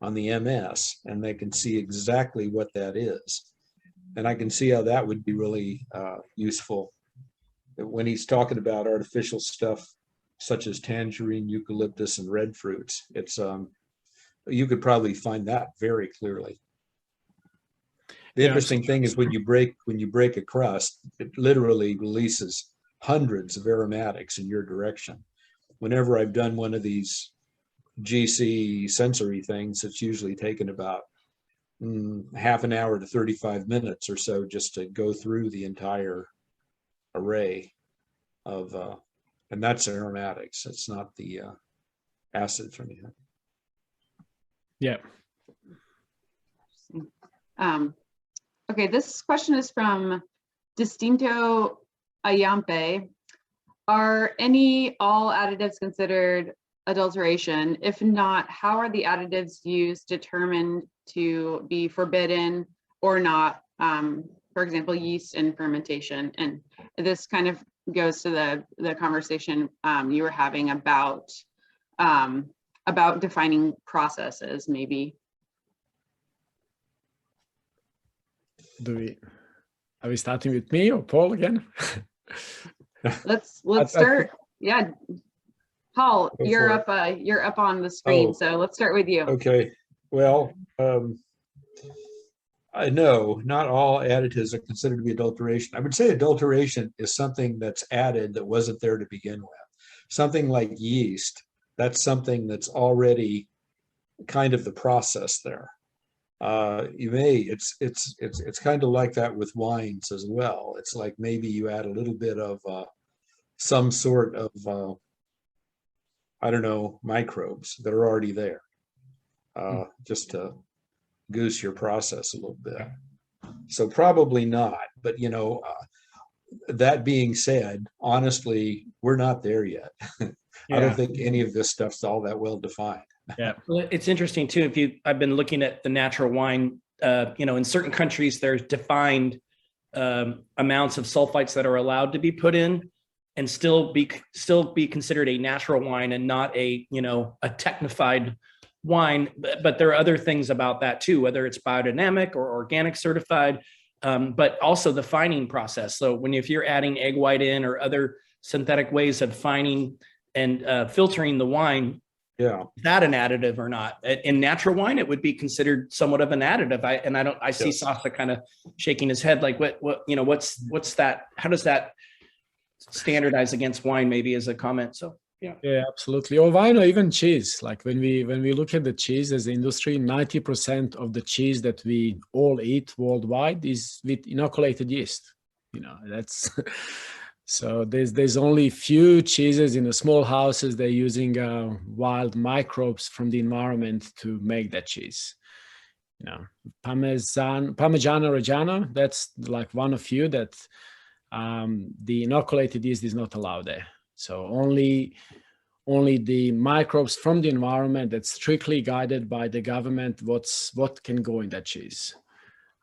on the MS and they can see exactly what that is. And I can see how that would be really useful when he's talking about artificial stuff such as tangerine, eucalyptus, and red fruits. It's you could probably find that very clearly. The interesting thing is when you break a crust, it literally releases hundreds of aromatics in your direction. Whenever I've done one of these GC sensory things, it's usually taken about half an hour to 35 minutes or so just to go through the entire array of and that's aromatics. It's not the acids or anything. Yeah. Okay, this question is from Distinto Ayampe. Are all additives considered adulteration? If not, how are the additives used determined to be forbidden or not? For example, yeast and fermentation. And this kind of goes to the conversation you were having about defining processes, maybe. Are we starting with me or Paul again? Let's start. Yeah, Paul, you're up on the screen, so let's start with you. Okay. Well, I know not all additives are considered to be adulteration. I would say adulteration is something that's added that wasn't there to begin with. Something like yeast, that's something that's already kind of the process there. It's kind of like that with wines as well. It's like maybe you add a little bit of some sort of I don't know, microbes that are already there, just to goose your process a little bit. So probably not, but that being said, honestly, we're not there yet. I don't think any of this stuff's all that well defined. Yeah, well, it's interesting too. I've been looking at the natural wine, in certain countries, there's defined amounts of sulfites that are allowed to be put in and still be considered a natural wine and not a technified wine. But there are other things about that too, whether it's biodynamic or organic certified, but also the fining process. So if you're adding egg white in or other synthetic ways of fining and filtering the wine. Yeah. Is that an additive or not? In natural wine, it would be considered somewhat of an additive. I see Yes. Sasa kind of shaking his head like, what's that? How does that standardize against wine? Maybe as a comment. So yeah. Yeah, absolutely. Or wine or even cheese. Like when we look at the cheese as an industry, 90% of the cheese that we all eat worldwide is with inoculated yeast. You know, that's so there's only few cheeses in the small houses they're using wild microbes from the environment to make that cheese. You know, Parmesan, Parmigiano Reggiano, that's like one of few that the inoculated yeast is not allowed there. So only the microbes from the environment that's strictly guided by the government, what can go in that cheese.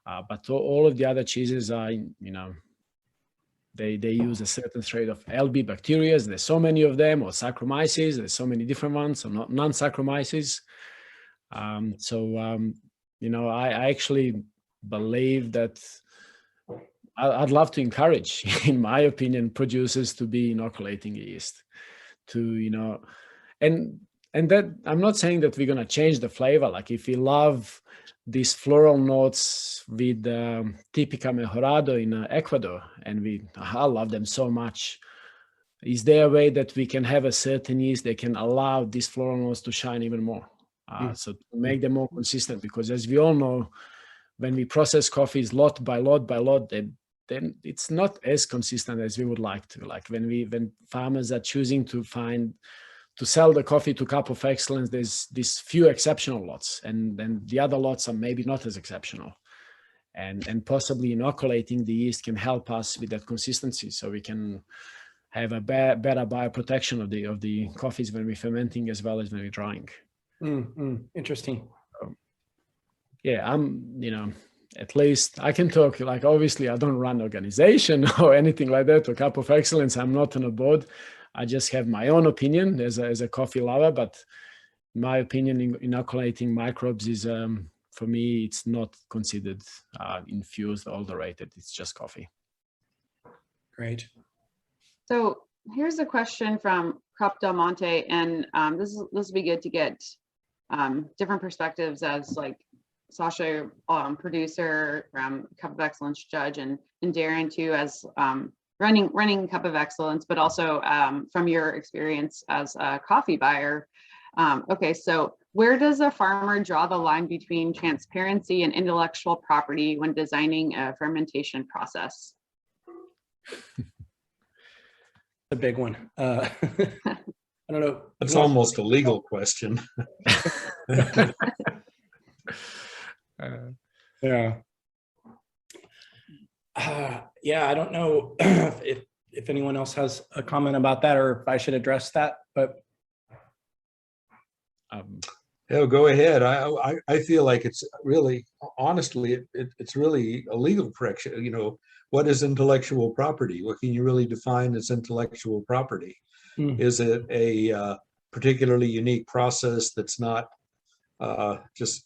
But all of the other cheeses are, you know, they use a certain strain of LB bacteria. There's so many of them, or Saccharomyces. There's so many different ones, or non-Saccharomyces. You know, I actually believe that I'd love to encourage, in my opinion, producers to be inoculating yeast, to, you know, and that I'm not saying that we're going to change the flavor. Like if we love these floral notes with Typica Mejorado in Ecuador, and I love them so much, is there a way that we can have a certain yeast that can allow these floral notes to shine even more? So to make them more consistent, because as we all know, when we process coffees lot by lot by lot, then it's not as consistent as we would like to. Like when farmers are choosing to sell the coffee to Cup of Excellence, there's these few exceptional lots, and then the other lots are maybe not as exceptional. And possibly inoculating the yeast can help us with that consistency, so we can have a better bioprotection of the coffees when we're fermenting as well as when we're drying. Interesting. Yeah, you know, at least I can talk, like, obviously I don't run organization or anything like that, or Cup of Excellence. I'm not on a board. I just have my own opinion as a coffee lover, but my opinion, inoculating microbes is, for me, it's not considered infused or adulterated. It's just coffee. Great. So here's a question from Crop Del Monte, and this will be good to get different perspectives as like Sasha, producer, Cup of Excellence judge, and Darren too as running Cup of Excellence, but also from your experience as a coffee buyer. Okay, so where does a farmer draw the line between transparency and intellectual property when designing a fermentation process? A big one. I don't know. It's almost a legal question. Yeah. Yeah, I don't know if anyone else has a comment about that, or if I should address that, but Yeah, go ahead. I feel like it's really, honestly, it's really a legal correction. You know, what is intellectual property? What can you really define as intellectual property? Is it a particularly unique process that's not just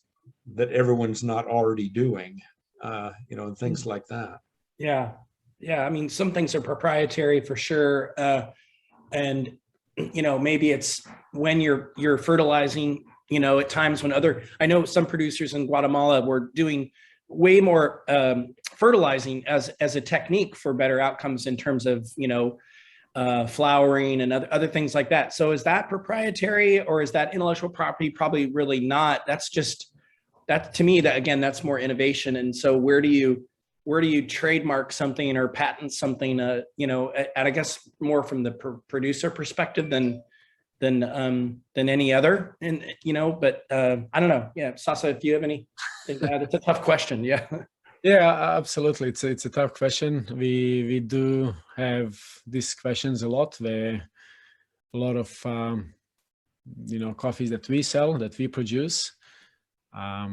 that everyone's not already doing? You know, and things like that. Yeah. I mean, some things are proprietary for sure, and you know, maybe it's when you're fertilizing. You know, at times when I know some producers in Guatemala were doing way more fertilizing as a technique for better outcomes in terms of, you know, flowering and other things like that. So is that proprietary, or is that intellectual property? Probably really not. That's just, that to me, that again, that's more innovation. And so where do you trademark something or patent something, you know, and I guess more from the producer perspective than any other, and you know, but I don't know. Yeah, Sasa, if you have any, it's a tough question. Yeah. Yeah, absolutely. It's a tough question. We do have these questions a lot. Where a lot of you know, coffees that we sell, that we produce, a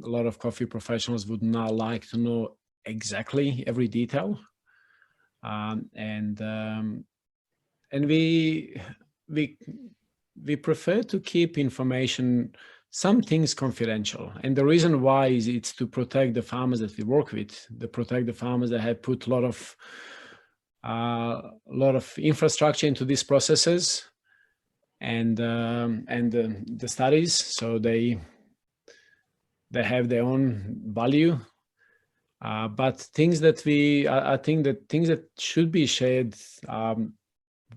lot of coffee professionals would not like to know exactly every detail, and we prefer to keep information, some things confidential. And the reason why is it's to protect the farmers that we work with, to protect the farmers that have put a lot of a lot of infrastructure into these processes and the studies, so they have their own value. But things that I think that things that should be shared,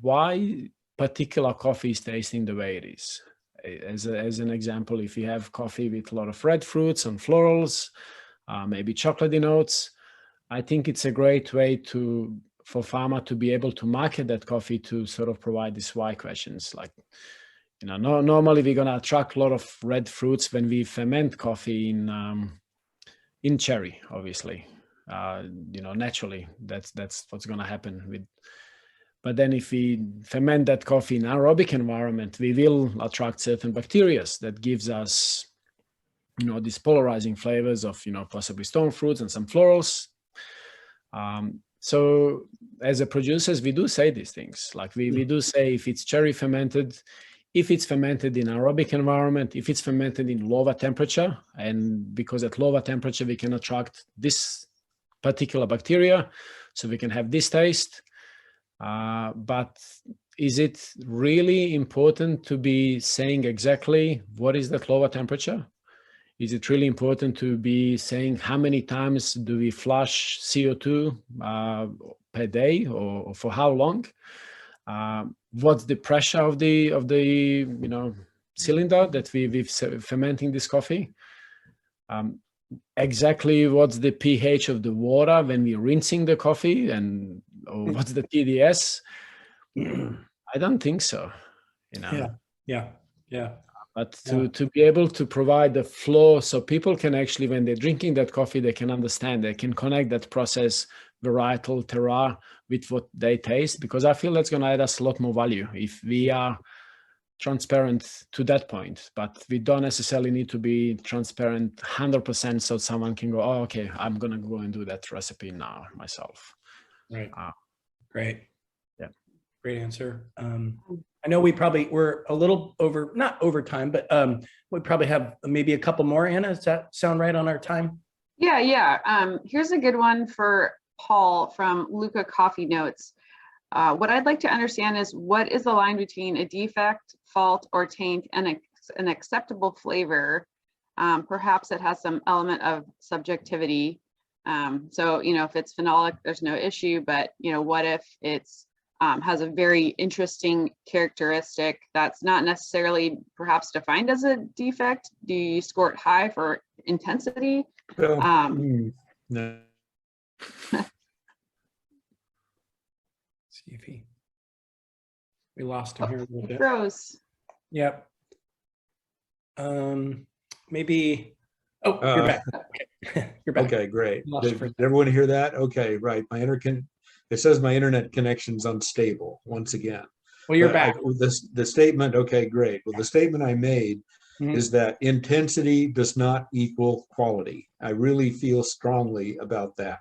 why particular coffee is tasting the way it is. As an example, if you have coffee with a lot of red fruits and florals, maybe chocolatey notes, I think it's a great way for pharma to be able to market that coffee to sort of provide these why questions. Like, normally we're gonna attract a lot of red fruits when we ferment coffee in cherry, obviously. Naturally, that's what's gonna happen. But then if we ferment that coffee in aerobic environment, we will attract certain bacteria that gives us, these polarizing flavors of, possibly stone fruits and some florals. So as a producers, we do say these things. Like we do say if it's cherry fermented, if it's fermented in aerobic environment, if it's fermented in lower temperature, and because at lower temperature, we can attract this particular bacteria, so we can have this taste. But is it really important to be saying exactly what is that lower temperature? Is it really important to be saying how many times do we flush CO2 per day, or for how long? What's the pressure of the cylinder that we're fermenting this coffee? Exactly what's the pH of the water when we're rinsing the coffee, or what's the TDS? I don't think so. Yeah. But to be able to provide the flow, so people can actually, when they're drinking that coffee, they can understand, they can connect that process, varietal, terroir, with what they taste, because I feel that's going to add us a lot more value if we are transparent to that point. But we don't necessarily need to be transparent 100%, so someone can go, oh, okay, I'm going to go and do that recipe now myself. Right. Great. Yeah. Great answer. I know we're a little over, not over time, but we probably have maybe a couple more. Anna, does that sound right on our time? Yeah. Here's a good one for Paul from Luca Coffee Notes. What I'd like to understand is, what is the line between a defect, fault, or taint and an acceptable flavor? Perhaps it has some element of subjectivity. So, if it's phenolic, there's no issue, but, what if it's has a very interesting characteristic that's not necessarily perhaps defined as a defect? Do you score it high for intensity? No. See if we lost him here a little bit. Froze. Yep. Maybe. Oh, you're back. Okay. You're back. Okay, great. Lost you Did for a everyone hear that? Okay, right. It says my internet connection's unstable once again. Well, you're But back. the statement, okay, great. Well, the statement I made is that intensity does not equal quality. I really feel strongly about that.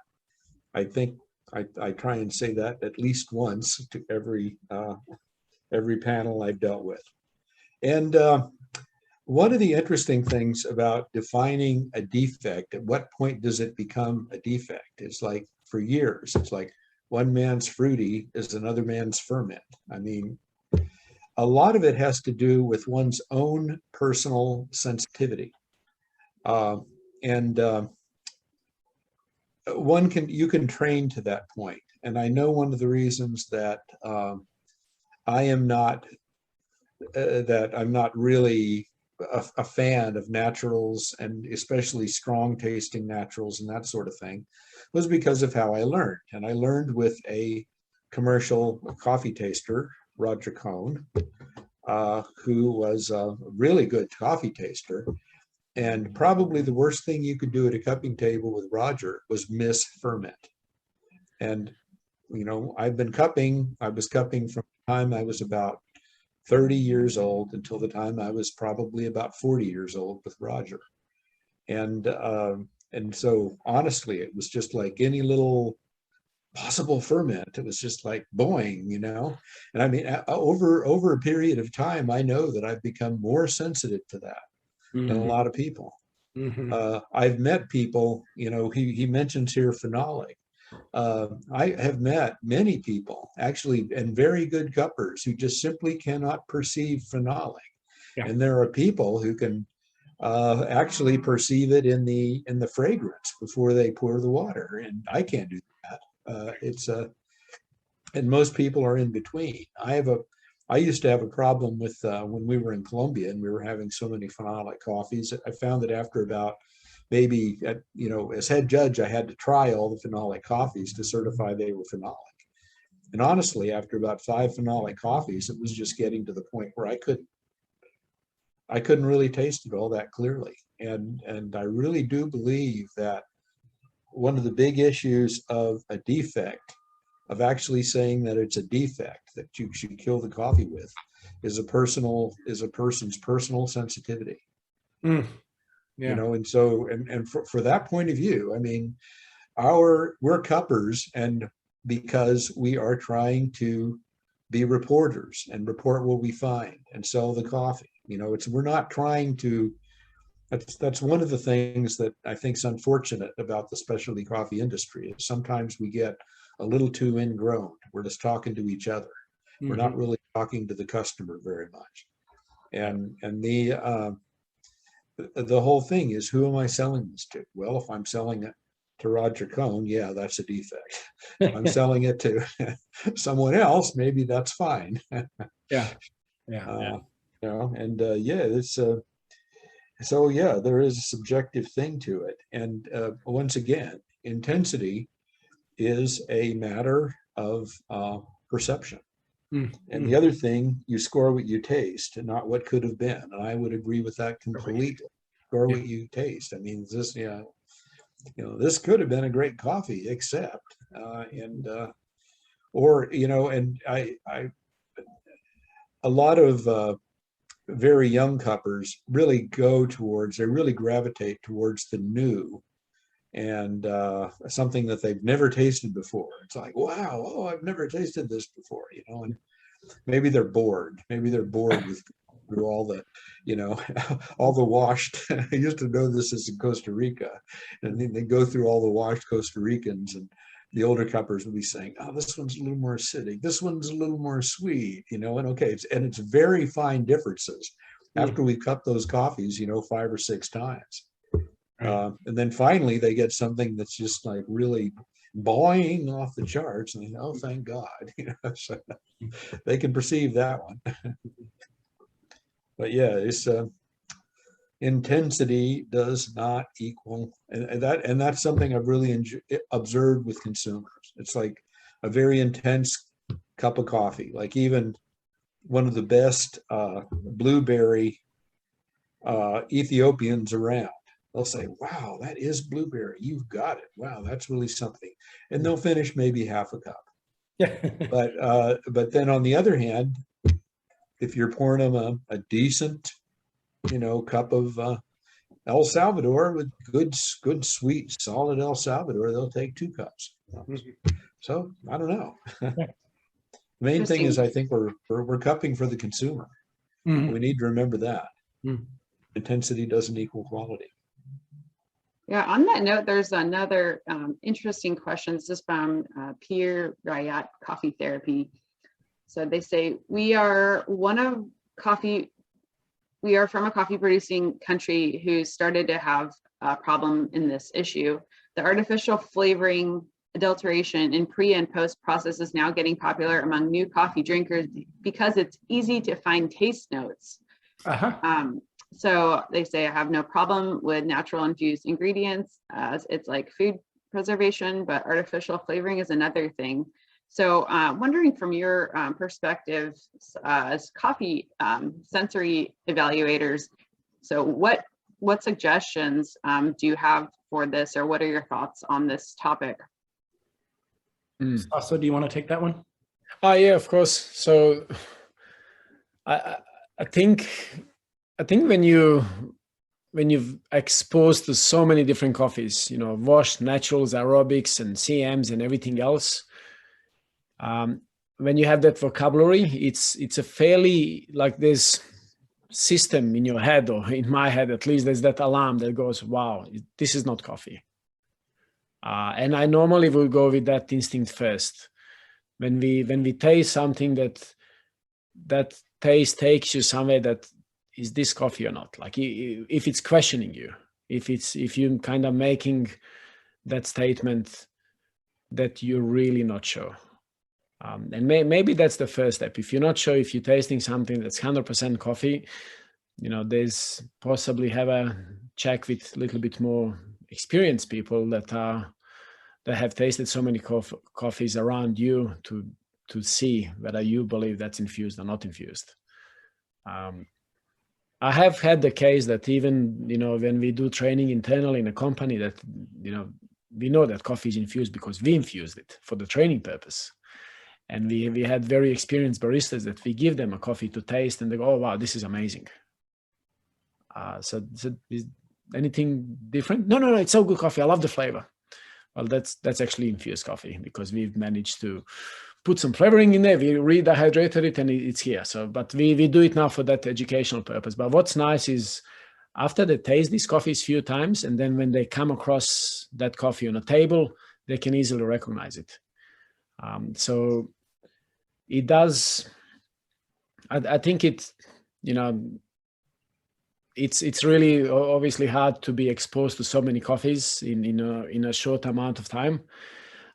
I think I try and say that at least once to every panel I've dealt with. And one of the interesting things about defining a defect, at what point does it become a defect? It's like, for years, it's like one man's fruity is another man's ferment. I mean, a lot of it has to do with one's own personal sensitivity. You can train to that point. And I know one of the reasons that I'm not really a fan of naturals, and especially strong tasting naturals and that sort of thing, was because of how I learned. And I learned with a commercial coffee taster, Roger Cohn, who was a really good coffee taster. And probably the worst thing you could do at a cupping table with Roger was miss ferment. And, I was cupping from the time I was about 30 years old until the time I was probably about 40 years old with Roger. And so honestly, it was just like any little possible ferment. It was just like boing, And I mean, over a period of time, I know that I've become more sensitive to that than a lot of people. I've met people, he mentions here phenolic. I have met many people actually, and very good cuppers, who just simply cannot perceive phenolic. Yeah. And there are people who can actually perceive it in the fragrance before they pour the water, and I can't do that. And most people are in between. I used to have a problem with when we were in Colombia and we were having so many phenolic coffees. I found that after about maybe, as head judge, I had to try all the phenolic coffees to certify they were phenolic. And honestly, after about 5 phenolic coffees, it was just getting to the point where I couldn't really taste it all that clearly. And I really do believe that one of the big issues of a defect, of actually saying that it's a defect that you should kill the coffee with, is a person's personal sensitivity. Yeah. And so, and for that point of view, I mean, we're cuppers, and because we are trying to be reporters and report what we find and sell the coffee, we're not trying to. That's one of the things that I think is unfortunate about the specialty coffee industry, is sometimes we get a little too ingrown. We're just talking to each other. We're not really talking to the customer very much. And the whole thing is, who am I selling this to? Well, if I'm selling it to Roger Cohn, yeah, that's a defect. If I'm selling it to someone else, maybe that's fine. Yeah. It's so yeah, there is a subjective thing to it. And once again, intensity is a matter of perception. And the other thing, you score what you taste and not what could have been. And I would agree with that completely. Score what you taste. I mean, this could have been a great coffee, except a lot of very young cuppers really really gravitate towards the new and something that they've never tasted before. It's like, wow, I've never tasted this before, and maybe they're bored. Maybe they're bored with through all the, all the washed. I used to know this as in Costa Rica, and then they go through all the washed Costa Ricans, and the older cuppers will be saying, oh, this one's a little more acidic, this one's a little more sweet, and okay, it's very fine differences after we cup those coffees, 5 or 6 times. And then finally they get something that's just like really boing off the charts, and oh, thank God, so they can perceive that one. But yeah, it's intensity does not equal, and that's something I've really observed with consumers. It's like a very intense cup of coffee, like even one of the best blueberry Ethiopians around. They'll say, wow, that is blueberry. You've got it. Wow, that's really something. And they'll finish maybe half a cup. Yeah. But then on the other hand, if you're pouring them a decent, cup of El Salvador with good, sweet, solid El Salvador, they'll take 2 cups. So I don't know. The main thing is, I think we're cupping for the consumer. We need to remember that. Intensity doesn't equal quality. Yeah, on that note, there's another interesting question. This is from Pierre Rayat, Coffee Therapy. So they say, we are from a coffee producing country who started to have a problem in this issue. The artificial flavoring, adulteration in pre and post process is now getting popular among new coffee drinkers because it's easy to find taste notes. So they say, I have no problem with natural infused ingredients, as it's like food preservation, but artificial flavoring is another thing. So wondering from your perspective as coffee sensory evaluators, so what suggestions do you have for this, or what are your thoughts on this topic? Sasa, do you want to take that one? Yeah, of course. So I think when you've exposed to so many different coffees, washed, naturals, aerobics, and CMs, and everything else, when you have that vocabulary, it's a fairly, like, this system in your head, or in my head at least, there's that alarm that goes, wow, this is not coffee. And I normally will go with that instinct first. When we taste something that taste takes you somewhere, that is this coffee or not? Like if it's questioning you, if you're kind of making that statement that you're really not sure. And maybe that's the first step. If you're not sure, if you're tasting something that's 100% coffee, there's possibly have a check with a little bit more experienced people that have tasted so many coffees around you to see whether you believe that's infused or not infused. I have had the case that even, when we do training internally in a company, that, we know that coffee is infused because we infused it for the training purpose. And we had very experienced baristas that we give them a coffee to taste and they go, oh, wow, this is amazing. So is anything different? No, it's so good coffee. I love the flavor. Well, that's actually infused coffee because we've managed to put some flavoring in there. We rehydrated it and it's here. So, but we do it now for that educational purpose. But what's nice is after they taste these coffees a few times, and then when they come across that coffee on a table, they can easily recognize it. So it does. I think it's really obviously hard to be exposed to so many coffees in a short amount of time.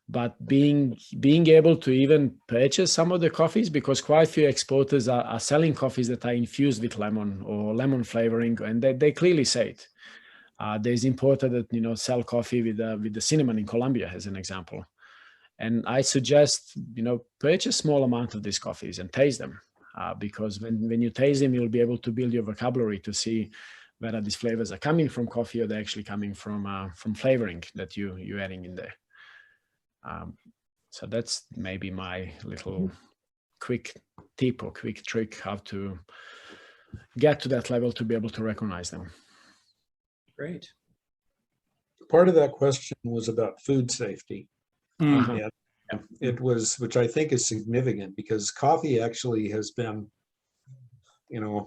But being able to even purchase some of the coffees, because quite a few exporters are selling coffees that are infused with lemon or lemon flavoring, and they clearly say it. There's importer that sell coffee with the cinnamon in Colombia, as an example. And I suggest purchase small amount of these coffees and taste them, because when you taste them, you'll be able to build your vocabulary to see whether these flavors are coming from coffee or they're actually coming from flavoring that you're adding in there. So that's maybe my little quick tip or quick trick how to get to that level to be able to recognize them. Great. Part of that question was about food safety. Uh-huh. And it was, which I think is significant, because coffee actually has been,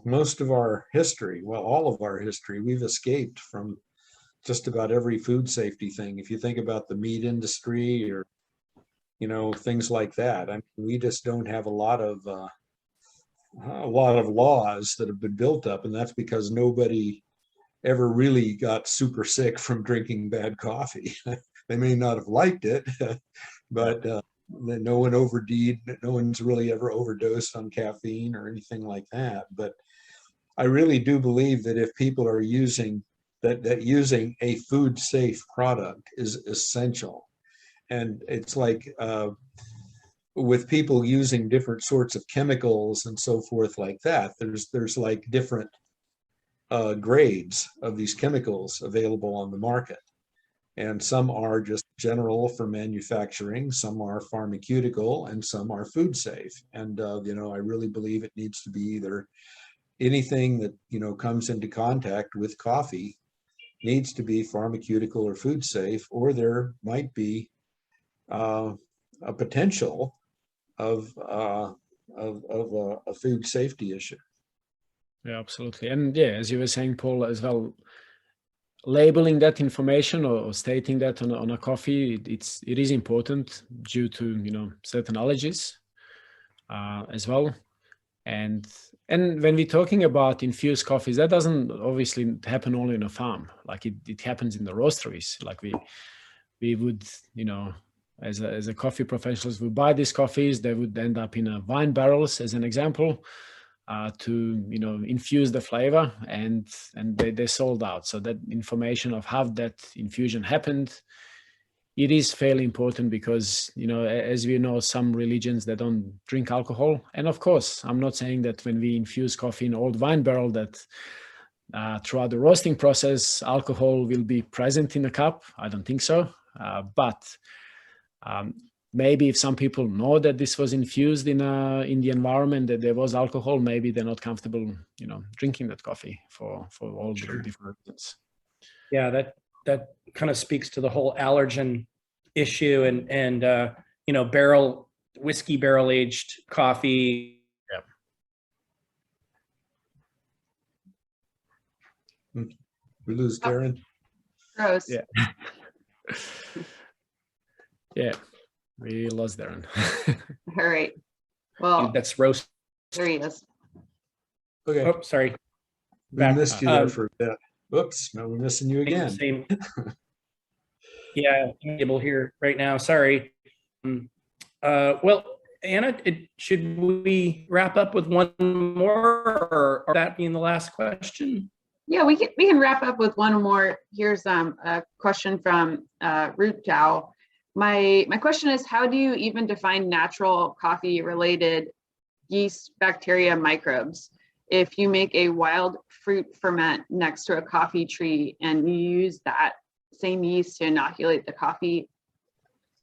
most of our history, well, all of our history, we've escaped from just about every food safety thing. If you think about the meat industry or, things like that, I mean, we just don't have a lot of laws that have been built up, and that's because nobody ever really got super sick from drinking bad coffee. They may not have liked it, but no one no one's really ever overdosed on caffeine or anything like that. But I really do believe that if people are using that using a food safe product is essential. And it's like with people using different sorts of chemicals and so forth like that, there's like different grades of these chemicals available on the market. And some are just general for manufacturing, some are pharmaceutical, and some are food safe. And, I really believe it needs to be either anything that, comes into contact with coffee needs to be pharmaceutical or food safe, or there might be a potential of a food safety issue. Yeah, absolutely. And yeah, as you were saying, Paul, as well, labeling that information or stating that on a coffee, it is important due to certain allergies as well. And when we're talking about infused coffees, that doesn't obviously happen only in a farm. Like it happens in the roasteries. Like we would as a coffee professionals would buy these coffees. They would end up in wine barrels, as an example, to infuse the flavor, and they sold out. So that information of how that infusion happened, it is fairly important, because as we know, some religions, they don't drink alcohol. And of course, I'm not saying that when we infuse coffee in old wine barrel that throughout the roasting process alcohol will be present in the cup. I don't think so. But maybe if some people know that this was infused in the environment, that there was alcohol, maybe they're not comfortable, drinking that coffee for all the different reasons. Yeah, that kind of speaks to the whole allergen issue and whiskey barrel aged coffee. Yeah. We lose Darren. Gross. Yeah. Yeah, we lost Darren. All right. Well, That's roast. there he is. Okay, Oh, sorry. we missed you there Um, for a bit. Whoops, now we're missing you again. Same. Yeah, I'm able here right now. Sorry. Well, Anna, should we wrap up with one more, or that being the last question? Yeah, we can wrap up with one more. Here's a question from Root Cow. My question is, how do you even define natural coffee related yeast, bacteria, microbes? If you make a wild fruit ferment next to a coffee tree and you use that same yeast to inoculate the coffee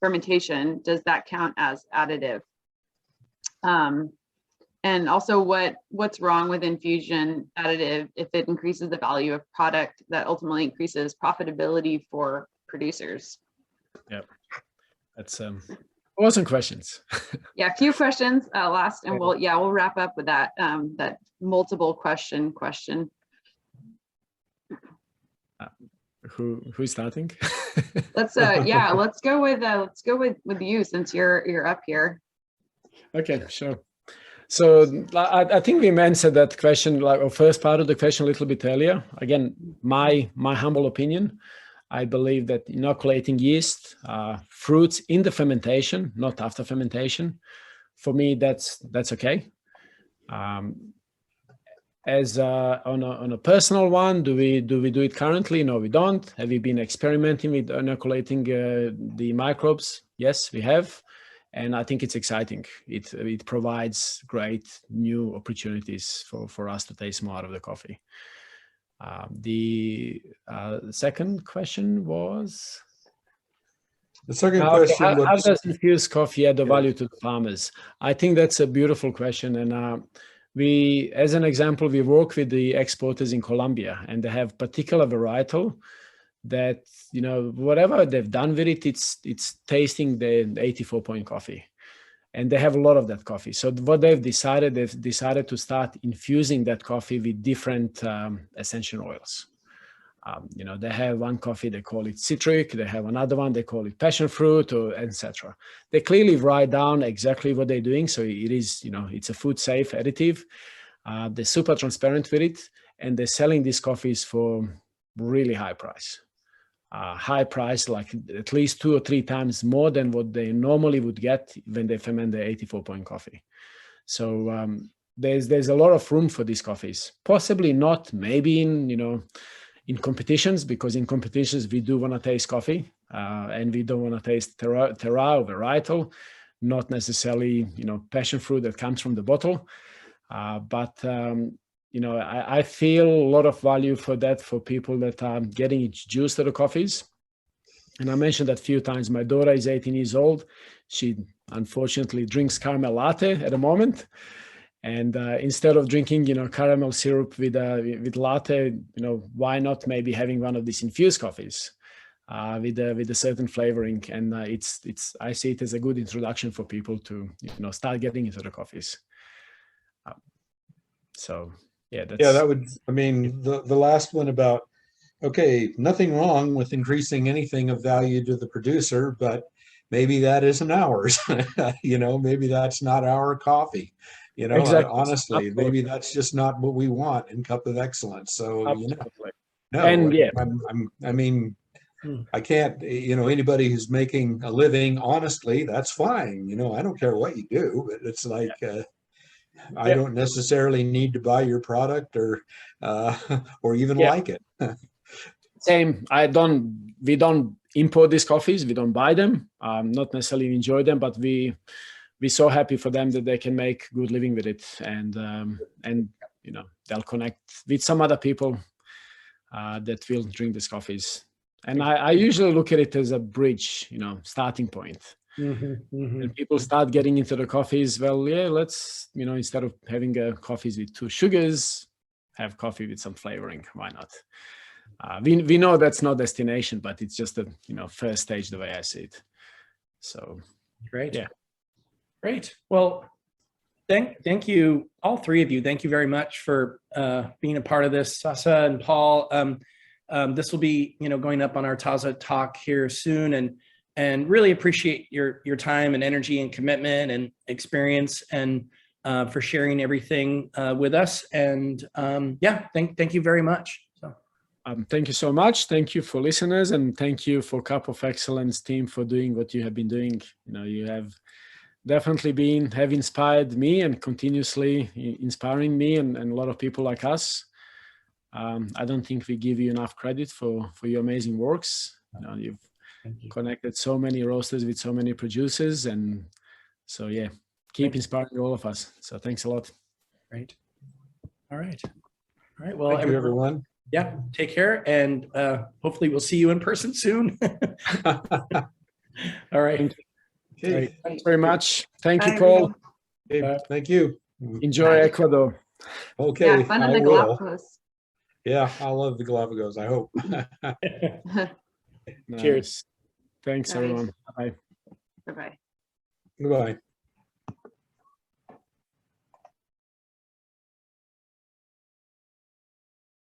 fermentation, does that count as additive? And also what's wrong with infusion additive if it increases the value of product that ultimately increases profitability for producers? Yep, that's awesome questions. Yeah, a few questions last, and we'll wrap up with that that multiple question. Who's starting? Let's go with you, since you're up here. Okay, sure. So I think we answered that question, like or first part of the question, a little bit earlier. Again, my humble opinion, I believe that inoculating yeast, fruits in the fermentation, not after fermentation, for me that's okay. As on a personal one, do we do it currently? No, we don't. Have we been experimenting with inoculating the microbes? Yes, we have. And I think it's exciting. It provides great new opportunities for us to taste more out of the coffee. The second question was? The second question how was, does infused coffee add the value to the farmers? I think that's a beautiful question. And we, as an example, we work with the exporters in Colombia, and they have particular varietal that, you know, whatever they've done with it, it's tasting the 84-point coffee, and they have a lot of that coffee. So what they've decided to start infusing that coffee with different essential oils. You know, they have one coffee, they call it citric. They have another one, they call it passion fruit, or etc. They clearly write down exactly what they're doing. So it is, you know, it's a food safe additive. They're super transparent with it, and they're selling these coffees for really high price. Like at least 2 or 3 times more than what they normally would get when they ferment the 84-point coffee. So there's a lot of room for these coffees. Possibly not, maybe in competitions, because in competitions we do want to taste coffee, and we don't want to taste terroir or varietal, not necessarily passion fruit that comes from the bottle. I feel a lot of value for that for people that are getting introduced to the coffees. And I mentioned that a few times. My daughter is 18 years old. She unfortunately drinks caramel latte at the moment. And instead of drinking, caramel syrup with latte, why not maybe having one of these infused coffees with a certain flavoring? And I see it as a good introduction for people to start getting into the coffees. that would, the last one about, okay, nothing wrong with increasing anything of value to the producer, but maybe that isn't ours. Maybe that's not our coffee. Exactly. Honestly, Absolutely. maybe that's just not what we want in Cup of Excellence. So, Absolutely. I can't, anybody who's making a living honestly, that's fine. I don't care what you do, but it's like, I don't necessarily need to buy your product or even like it. Same. We don't import these coffees. We don't buy them. Not necessarily enjoy them, but we're so happy for them that they can make good living with it, and they'll connect with some other people that will drink these coffees. And I usually look at it as a bridge, starting point. And people start getting into the coffees. Well, yeah, let's instead of having coffees with 2 sugars, have coffee with some flavoring. Why not? We know that's not destination, but it's just a first stage the way I see it. So great. Yeah. Great. Well, thank you, all 3 of you. Thank you very much for being a part of this, Sasa and Paul. This will be going up on our TAZA talk here soon, and and really appreciate your time and energy and commitment and experience, and for sharing everything with us. And yeah, thank you very much. So. Thank you so much. Thank you for listeners, and thank you for Cup of Excellence team for doing what you have been doing. You have definitely have inspired me and continuously inspiring me and a lot of people like us. I don't think we give you enough credit for your amazing works. You've connected so many roasters with so many producers, and so yeah, keep inspiring all of us. So thanks a lot. Great. All right. Well, Thank you, everyone. Yeah, take care, and hopefully we'll see you in person soon. All right. Okay. Right. Thanks very much. Thank you, Paul. Okay, thank you. Enjoy Ecuador. Okay, Yeah, fun in I the will. Galapagos. Yeah, I love the Galapagos, I hope. Nice. Cheers. Thanks, All right. everyone. Bye. Bye-bye. Goodbye.